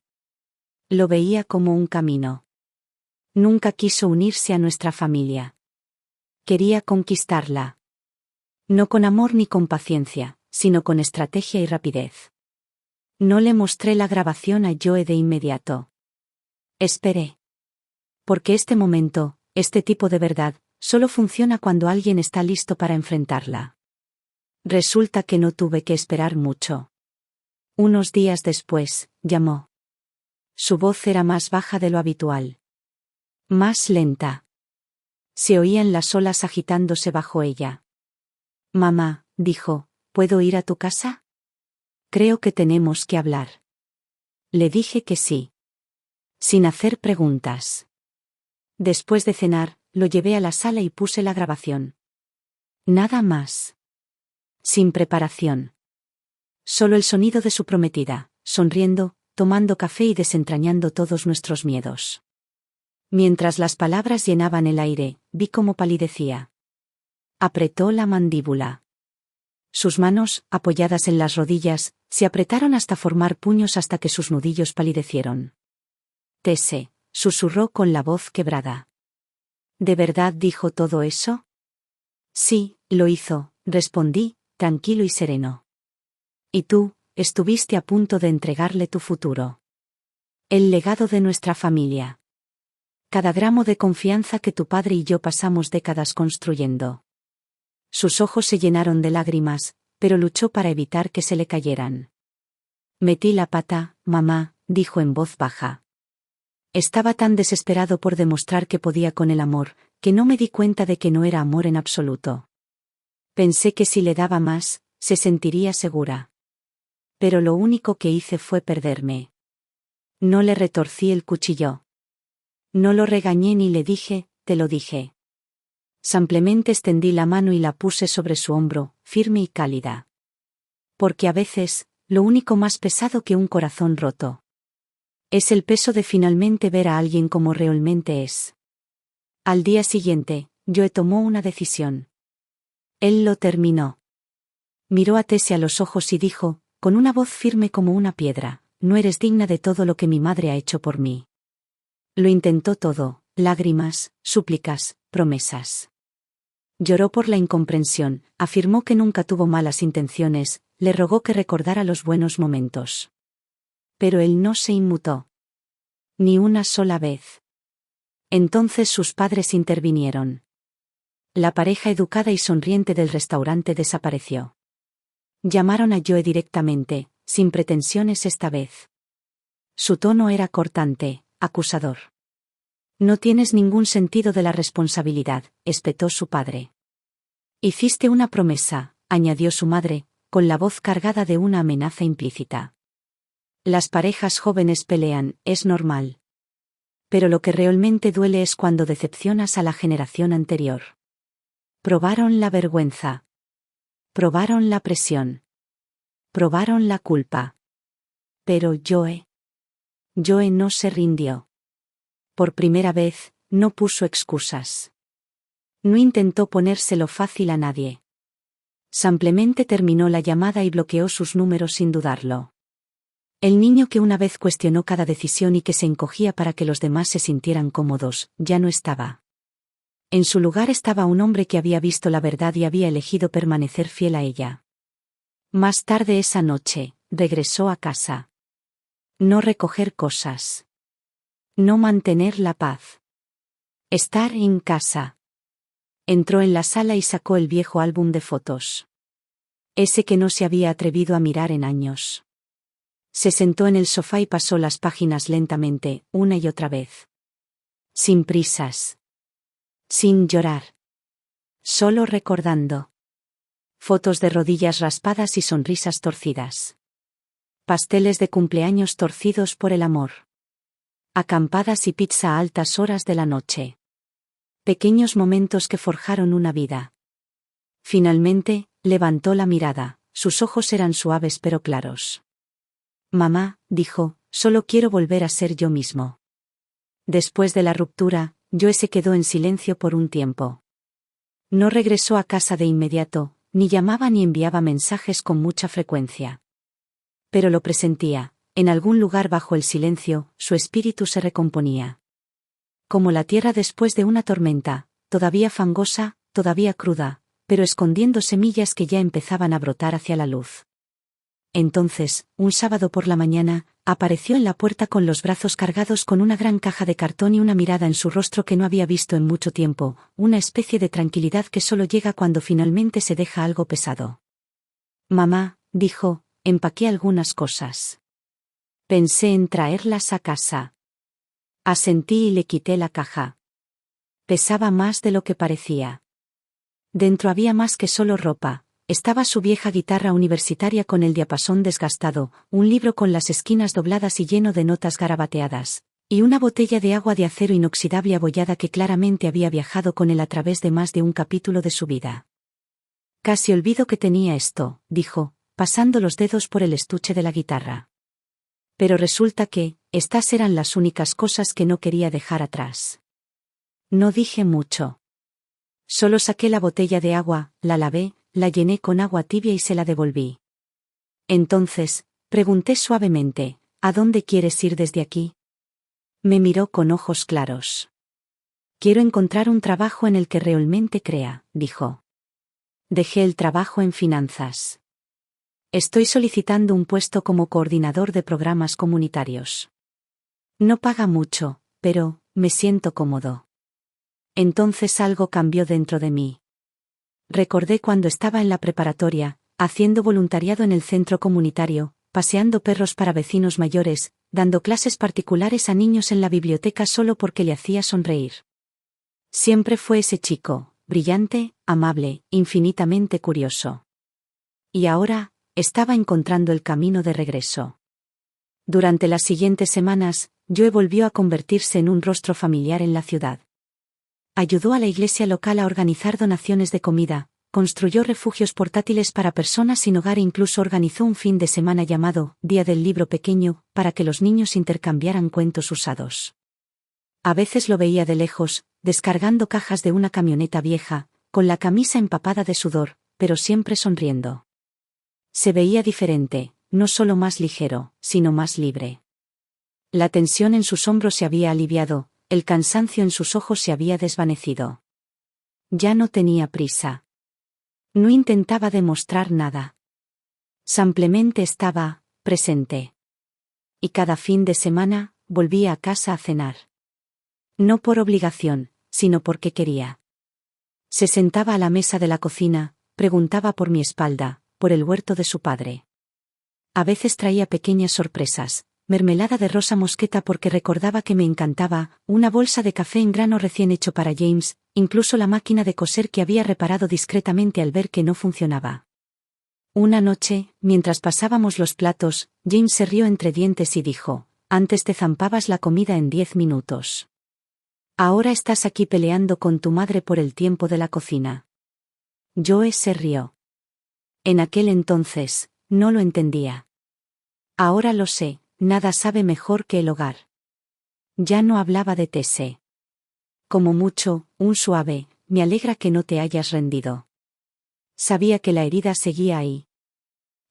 Lo veía como un camino. Nunca quiso unirse a nuestra familia. Quería conquistarla. No con amor ni con paciencia, sino con estrategia y rapidez. No le mostré la grabación a Joe de inmediato. Esperé. Porque este momento, este tipo de verdad, solo funciona cuando alguien está listo para enfrentarla. Resulta que no tuve que esperar mucho. Unos días después, llamó. Su voz era más baja de lo habitual. Más lenta. Se oían las olas agitándose bajo ella. Mamá, dijo, ¿puedo ir a tu casa? Creo que tenemos que hablar. Le dije que sí. Sin hacer preguntas. Después de cenar, lo llevé a la sala y puse la grabación. Nada más. Sin preparación. Solo el sonido de su prometida, sonriendo, tomando café y desentrañando todos nuestros miedos. Mientras las palabras llenaban el aire, vi cómo palidecía. Apretó la mandíbula. Sus manos, apoyadas en las rodillas, se apretaron hasta formar puños hasta que sus nudillos palidecieron. Tesse, susurró con la voz quebrada. ¿De verdad dijo todo eso? Sí, lo hizo, respondí, tranquilo y sereno. Y tú, estuviste a punto de entregarle tu futuro. El legado de nuestra familia. Cada gramo de confianza que tu padre y yo pasamos décadas construyendo. Sus ojos se llenaron de lágrimas, pero luchó para evitar que se le cayeran. Metí la pata, mamá, dijo en voz baja. Estaba tan desesperado por demostrar que podía con el amor, que no me di cuenta de que no era amor en absoluto. Pensé que si le daba más, se sentiría segura. Pero lo único que hice fue perderme. No le retorcí el cuchillo. No lo regañé ni le dije, te lo dije. Simplemente extendí la mano y la puse sobre su hombro, firme y cálida. Porque a veces, lo único más pesado que un corazón roto es el peso de finalmente ver a alguien como realmente es. Al día siguiente, Joe tomó una decisión. Él lo terminó. Miró a Tesse a los ojos y dijo, con una voz firme como una piedra, no eres digna de todo lo que mi madre ha hecho por mí. Lo intentó todo, lágrimas, súplicas, promesas. Lloró por la incomprensión, afirmó que nunca tuvo malas intenciones, le rogó que recordara los buenos momentos. Pero él no se inmutó. Ni una sola vez. Entonces sus padres intervinieron. La pareja educada y sonriente del restaurante desapareció. Llamaron a Joe directamente, sin pretensiones esta vez. Su tono era cortante, acusador. No tienes ningún sentido de la responsabilidad, espetó su padre. Hiciste una promesa, añadió su madre, con la voz cargada de una amenaza implícita. Las parejas jóvenes pelean, es normal. Pero lo que realmente duele es cuando decepcionas a la generación anterior. Probaron la vergüenza. Probaron la presión. Probaron la culpa. Pero Joe no se rindió. Por primera vez, no puso excusas. No intentó ponérselo fácil a nadie. Simplemente terminó la llamada y bloqueó sus números sin dudarlo. El niño que una vez cuestionó cada decisión y que se encogía para que los demás se sintieran cómodos, ya no estaba. En su lugar estaba un hombre que había visto la verdad y había elegido permanecer fiel a ella. Más tarde esa noche, regresó a casa. No recoger cosas. No mantener la paz. Estar en casa. Entró en la sala y sacó el viejo álbum de fotos. Ese que no se había atrevido a mirar en años. Se sentó en el sofá y pasó las páginas lentamente, una y otra vez. Sin prisas. Sin llorar. Solo recordando. Fotos de rodillas raspadas y sonrisas torcidas. Pasteles de cumpleaños torcidos por el amor. Acampadas y pizza a altas horas de la noche. Pequeños momentos que forjaron una vida. Finalmente, levantó la mirada, sus ojos eran suaves pero claros. Mamá, dijo, solo quiero volver a ser yo mismo. Después de la ruptura, Joe se quedó en silencio por un tiempo. No regresó a casa de inmediato, ni llamaba ni enviaba mensajes con mucha frecuencia. Pero lo presentía, en algún lugar bajo el silencio, su espíritu se recomponía. Como la tierra después de una tormenta, todavía fangosa, todavía cruda, pero escondiendo semillas que ya empezaban a brotar hacia la luz. Entonces, un sábado por la mañana, apareció en la puerta con los brazos cargados con una gran caja de cartón y una mirada en su rostro que no había visto en mucho tiempo, una especie de tranquilidad que solo llega cuando finalmente se deja algo pesado. Mamá, dijo, empaqué algunas cosas. Pensé en traerlas a casa. Asentí y le quité la caja. Pesaba más de lo que parecía. Dentro había más que solo ropa. Estaba su vieja guitarra universitaria con el diapasón desgastado, un libro con las esquinas dobladas y lleno de notas garabateadas, y una botella de agua de acero inoxidable abollada que claramente había viajado con él a través de más de un capítulo de su vida. Casi olvido que tenía esto, dijo, pasando los dedos por el estuche de la guitarra. Pero resulta que, estas eran las únicas cosas que no quería dejar atrás. No dije mucho. Solo saqué la botella de agua, la lavé, la llené con agua tibia y se la devolví. Entonces, pregunté suavemente, ¿a dónde quieres ir desde aquí? Me miró con ojos claros. Quiero encontrar un trabajo en el que realmente crea, dijo. Dejé el trabajo en finanzas. Estoy solicitando un puesto como coordinador de programas comunitarios. No paga mucho, pero, me siento cómodo. Entonces algo cambió dentro de mí. Recordé cuando estaba en la preparatoria, haciendo voluntariado en el centro comunitario, paseando perros para vecinos mayores, dando clases particulares a niños en la biblioteca solo porque le hacía sonreír. Siempre fue ese chico, brillante, amable, infinitamente curioso. Y ahora, estaba encontrando el camino de regreso. Durante las siguientes semanas, Joe volvió a convertirse en un rostro familiar en la ciudad. Ayudó a la iglesia local a organizar donaciones de comida, construyó refugios portátiles para personas sin hogar e incluso organizó un fin de semana llamado Día del Libro Pequeño, para que los niños intercambiaran cuentos usados. A veces lo veía de lejos, descargando cajas de una camioneta vieja, con la camisa empapada de sudor, pero siempre sonriendo. Se veía diferente, no solo más ligero, sino más libre. La tensión en sus hombros se había aliviado, el cansancio en sus ojos se había desvanecido. Ya no tenía prisa. No intentaba demostrar nada. Simplemente estaba presente. Y cada fin de semana, volvía a casa a cenar. No por obligación, sino porque quería. Se sentaba a la mesa de la cocina, preguntaba por mi espalda, por el huerto de su padre. A veces traía pequeñas sorpresas. Mermelada de rosa mosqueta porque recordaba que me encantaba, una bolsa de café en grano recién hecho para James, incluso la máquina de coser que había reparado discretamente al ver que no funcionaba. Una noche, mientras pasábamos los platos, James se rió entre dientes y dijo, antes te zampabas la comida en 10 minutos. Ahora estás aquí peleando con tu madre por el tiempo de la cocina. Joe se rió. En aquel entonces, no lo entendía. Ahora lo sé. Nada sabe mejor que el hogar. Ya no hablaba de Tese. Como mucho, un suave, me alegra que no te hayas rendido. Sabía que la herida seguía ahí.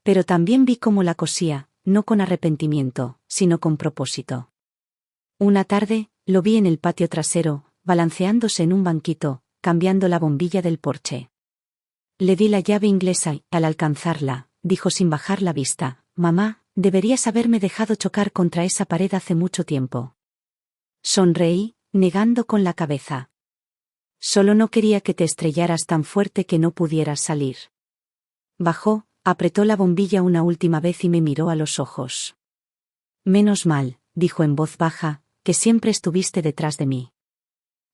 Pero también vi cómo la cosía, no con arrepentimiento, sino con propósito. Una tarde, lo vi en el patio trasero, balanceándose en un banquito, cambiando la bombilla del porche. Le di la llave inglesa y, al alcanzarla, dijo sin bajar la vista: «Mamá, deberías haberme dejado chocar contra esa pared hace mucho tiempo». Sonreí, negando con la cabeza. «Solo no quería que te estrellaras tan fuerte que no pudieras salir». Bajó, apretó la bombilla una última vez y me miró a los ojos. «Menos mal», dijo en voz baja, «que siempre estuviste detrás de mí».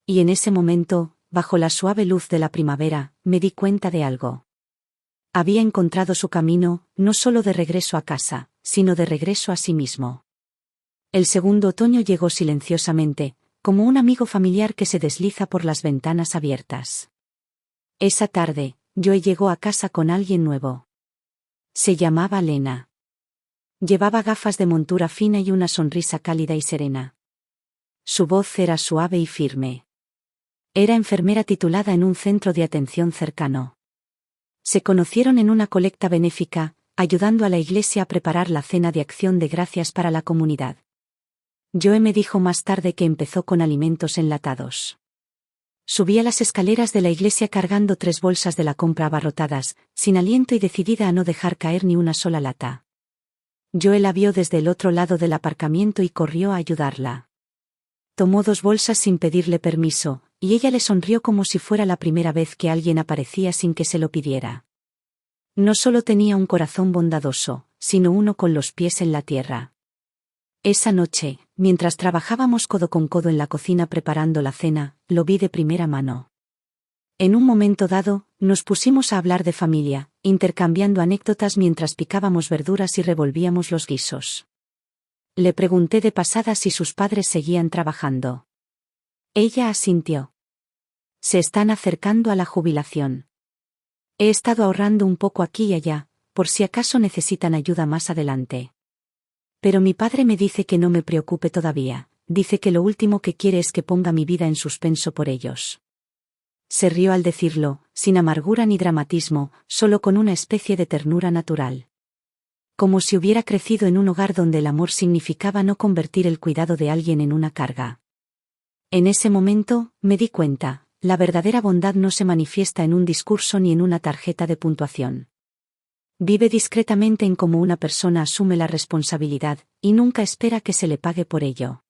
Y en ese momento, bajo la suave luz de la primavera, me di cuenta de algo. Había encontrado su camino, no solo de regreso a casa, sino de regreso a sí mismo. El segundo otoño llegó silenciosamente, como un amigo familiar que se desliza por las ventanas abiertas. Esa tarde, Joe llegó a casa con alguien nuevo. Se llamaba Lena. Llevaba gafas de montura fina y una sonrisa cálida y serena. Su voz era suave y firme. Era enfermera titulada en un centro de atención cercano. Se conocieron en una colecta benéfica, ayudando a la iglesia a preparar la cena de acción de gracias para la comunidad. Joe me dijo más tarde que empezó con alimentos enlatados. Subía las escaleras de la iglesia cargando 3 bolsas de la compra abarrotadas, sin aliento y decidida a no dejar caer ni una sola lata. Joe la vio desde el otro lado del aparcamiento y corrió a ayudarla. Tomó 2 bolsas sin pedirle permiso, y ella le sonrió como si fuera la primera vez que alguien aparecía sin que se lo pidiera. No solo tenía un corazón bondadoso, sino uno con los pies en la tierra. Esa noche, mientras trabajábamos codo con codo en la cocina preparando la cena, lo vi de primera mano. En un momento dado, nos pusimos a hablar de familia, intercambiando anécdotas mientras picábamos verduras y revolvíamos los guisos. Le pregunté de pasada si sus padres seguían trabajando. Ella asintió. Se están acercando a la jubilación. He estado ahorrando un poco aquí y allá, por si acaso necesitan ayuda más adelante. Pero mi padre me dice que no me preocupe todavía, dice que lo último que quiere es que ponga mi vida en suspenso por ellos. Se rió al decirlo, sin amargura ni dramatismo, solo con una especie de ternura natural. Como si hubiera crecido en un hogar donde el amor significaba no convertir el cuidado de alguien en una carga. En ese momento, me di cuenta, la verdadera bondad no se manifiesta en un discurso ni en una tarjeta de puntuación. Vive discretamente en cómo una persona asume la responsabilidad, y nunca espera que se le pague por ello.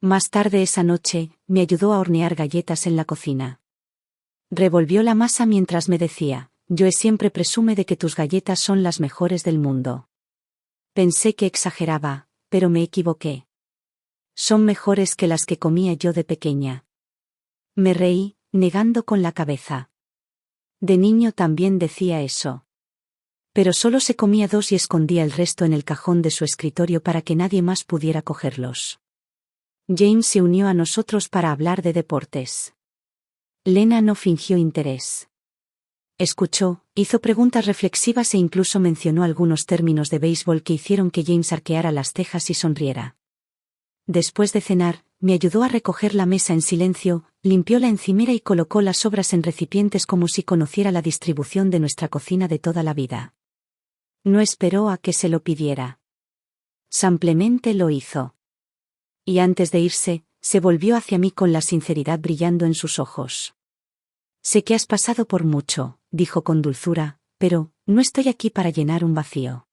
Más tarde esa noche, me ayudó a hornear galletas en la cocina. Revolvió la masa mientras me decía: «Joe siempre presume de que tus galletas son las mejores del mundo». Pensé que exageraba, pero me equivoqué. Son mejores que las que comía yo de pequeña. Me reí, negando con la cabeza. De niño también decía eso. Pero solo se comía 2 y escondía el resto en el cajón de su escritorio para que nadie más pudiera cogerlos. James se unió a nosotros para hablar de deportes. Lena no fingió interés. Escuchó, hizo preguntas reflexivas e incluso mencionó algunos términos de béisbol que hicieron que James arqueara las cejas y sonriera. Después de cenar, me ayudó a recoger la mesa en silencio, limpió la encimera y colocó las sobras en recipientes como si conociera la distribución de nuestra cocina de toda la vida. No esperó a que se lo pidiera. Simplemente lo hizo. Y antes de irse, se volvió hacia mí con la sinceridad brillando en sus ojos. «Sé que has pasado por mucho», dijo con dulzura, «pero no estoy aquí para llenar un vacío.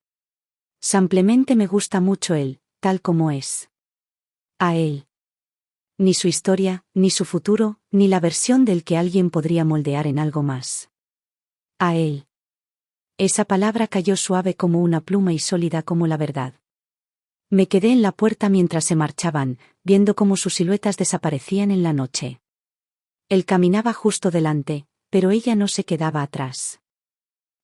Simplemente me gusta mucho él, tal como es. A él. Ni su historia, ni su futuro, ni la versión del que alguien podría moldear en algo más. A él». Esa palabra cayó suave como una pluma y sólida como la verdad. Me quedé en la puerta mientras se marchaban, viendo cómo sus siluetas desaparecían en la noche. Él caminaba justo delante, pero ella no se quedaba atrás.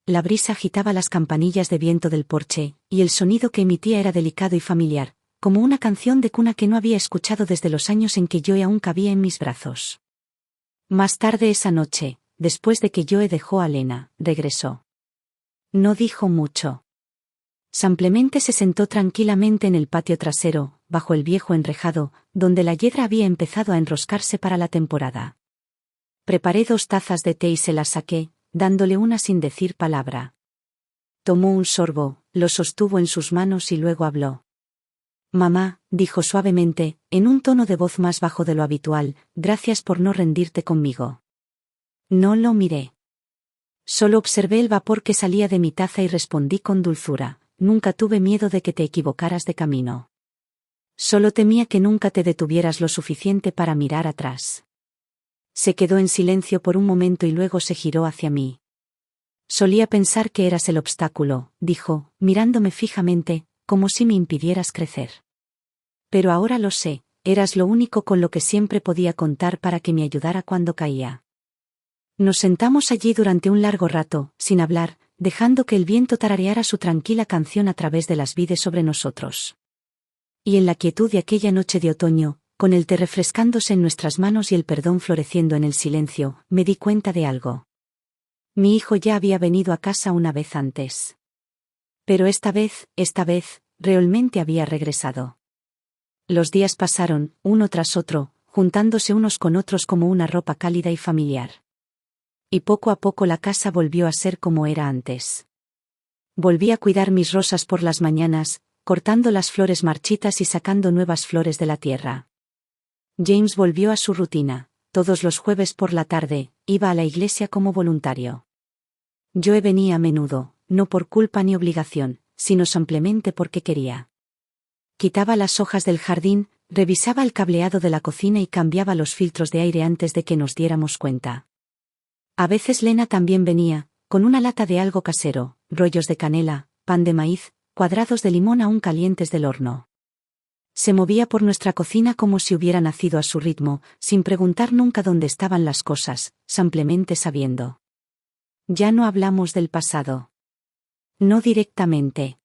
La brisa agitaba las campanillas de viento del porche, y el sonido que emitía era delicado y familiar, como una canción de cuna que no había escuchado desde los años en que Joe aún cabía en mis brazos. Más tarde esa noche, después de que Joe dejó a Lena, regresó. No dijo mucho. Simplemente se sentó tranquilamente en el patio trasero, bajo el viejo enrejado, donde la hiedra había empezado a enroscarse para la temporada. Preparé 2 tazas de té y se las saqué, dándole una sin decir palabra. Tomó un sorbo, lo sostuvo en sus manos y luego habló. Mamá, dijo suavemente, en un tono de voz más bajo de lo habitual, gracias por no rendirte conmigo. No lo miré. Solo observé el vapor que salía de mi taza y respondí con dulzura, nunca tuve miedo de que te equivocaras de camino. Solo temía que nunca te detuvieras lo suficiente para mirar atrás. Se quedó en silencio por un momento y luego se giró hacia mí. Solía pensar que eras el obstáculo, dijo, mirándome fijamente, como si me impidieras crecer. Pero ahora lo sé, eras lo único con lo que siempre podía contar para que me ayudara cuando caía. Nos sentamos allí durante un largo rato, sin hablar, dejando que el viento tarareara su tranquila canción a través de las vides sobre nosotros. Y en la quietud de aquella noche de otoño, con el té refrescándose en nuestras manos y el perdón floreciendo en el silencio, me di cuenta de algo. Mi hijo ya había venido a casa una vez antes. Pero esta vez, realmente había regresado. Los días pasaron, uno tras otro, juntándose unos con otros como una ropa cálida y familiar. Y poco a poco la casa volvió a ser como era antes. Volví a cuidar mis rosas por las mañanas, cortando las flores marchitas y sacando nuevas flores de la tierra. James volvió a su rutina. Todos los jueves por la tarde, iba a la iglesia como voluntario. Yo venía a menudo, no por culpa ni obligación, sino simplemente porque quería. Quitaba las hojas del jardín, revisaba el cableado de la cocina y cambiaba los filtros de aire antes de que nos diéramos cuenta. A veces Lena también venía, con una lata de algo casero, rollos de canela, pan de maíz, cuadrados de limón aún calientes del horno. Se movía por nuestra cocina como si hubiera nacido a su ritmo, sin preguntar nunca dónde estaban las cosas, simplemente sabiendo. Ya no hablamos del pasado. No directamente.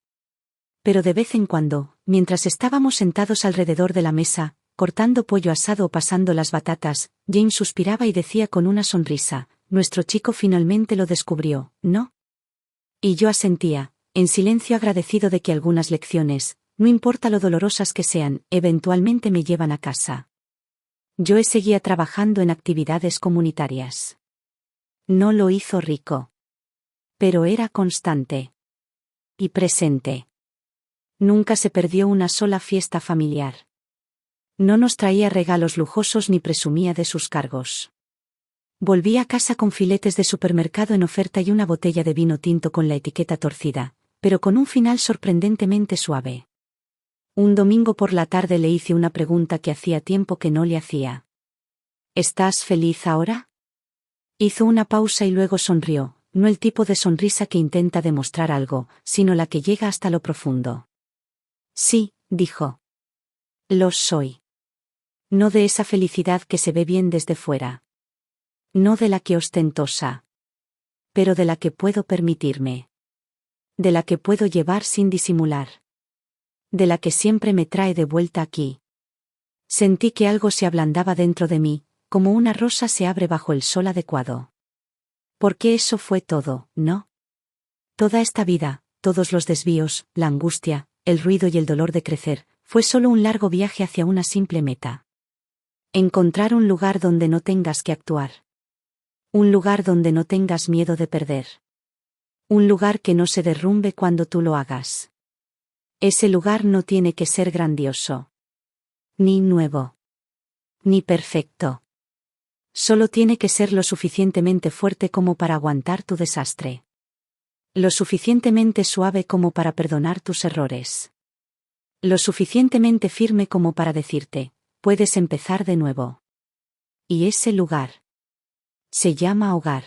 Pero de vez en cuando, mientras estábamos sentados alrededor de la mesa, cortando pollo asado o pasando las batatas, James suspiraba y decía con una sonrisa, nuestro chico finalmente lo descubrió, ¿no? Y yo asentía, en silencio agradecido de que algunas lecciones, no importa lo dolorosas que sean, eventualmente me llevan a casa. Yo seguía trabajando en actividades comunitarias. No lo hizo rico. Pero era constante. Y presente. Nunca se perdió una sola fiesta familiar. No nos traía regalos lujosos ni presumía de sus cargos. Volví a casa con filetes de supermercado en oferta y una botella de vino tinto con la etiqueta torcida, pero con un final sorprendentemente suave. Un domingo por la tarde le hice una pregunta que hacía tiempo que no le hacía. ¿Estás feliz ahora? Hizo una pausa y luego sonrió, no el tipo de sonrisa que intenta demostrar algo, sino la que llega hasta lo profundo. Sí, dijo. Lo soy. No de esa felicidad que se ve bien desde fuera. No de la que ostentosa. Pero de la que puedo permitirme. De la que puedo llevar sin disimular. De la que siempre me trae de vuelta aquí. Sentí que algo se ablandaba dentro de mí, como una rosa se abre bajo el sol adecuado. Porque eso fue todo, ¿no? Toda esta vida, todos los desvíos, la angustia, el ruido y el dolor de crecer, fue solo un largo viaje hacia una simple meta. Encontrar un lugar donde no tengas que actuar. Un lugar donde no tengas miedo de perder. Un lugar que no se derrumbe cuando tú lo hagas. Ese lugar no tiene que ser grandioso. Ni nuevo. Ni perfecto. Solo tiene que ser lo suficientemente fuerte como para aguantar tu desastre. Lo suficientemente suave como para perdonar tus errores. Lo suficientemente firme como para decirte, puedes empezar de nuevo. Y ese lugar se llama hogar.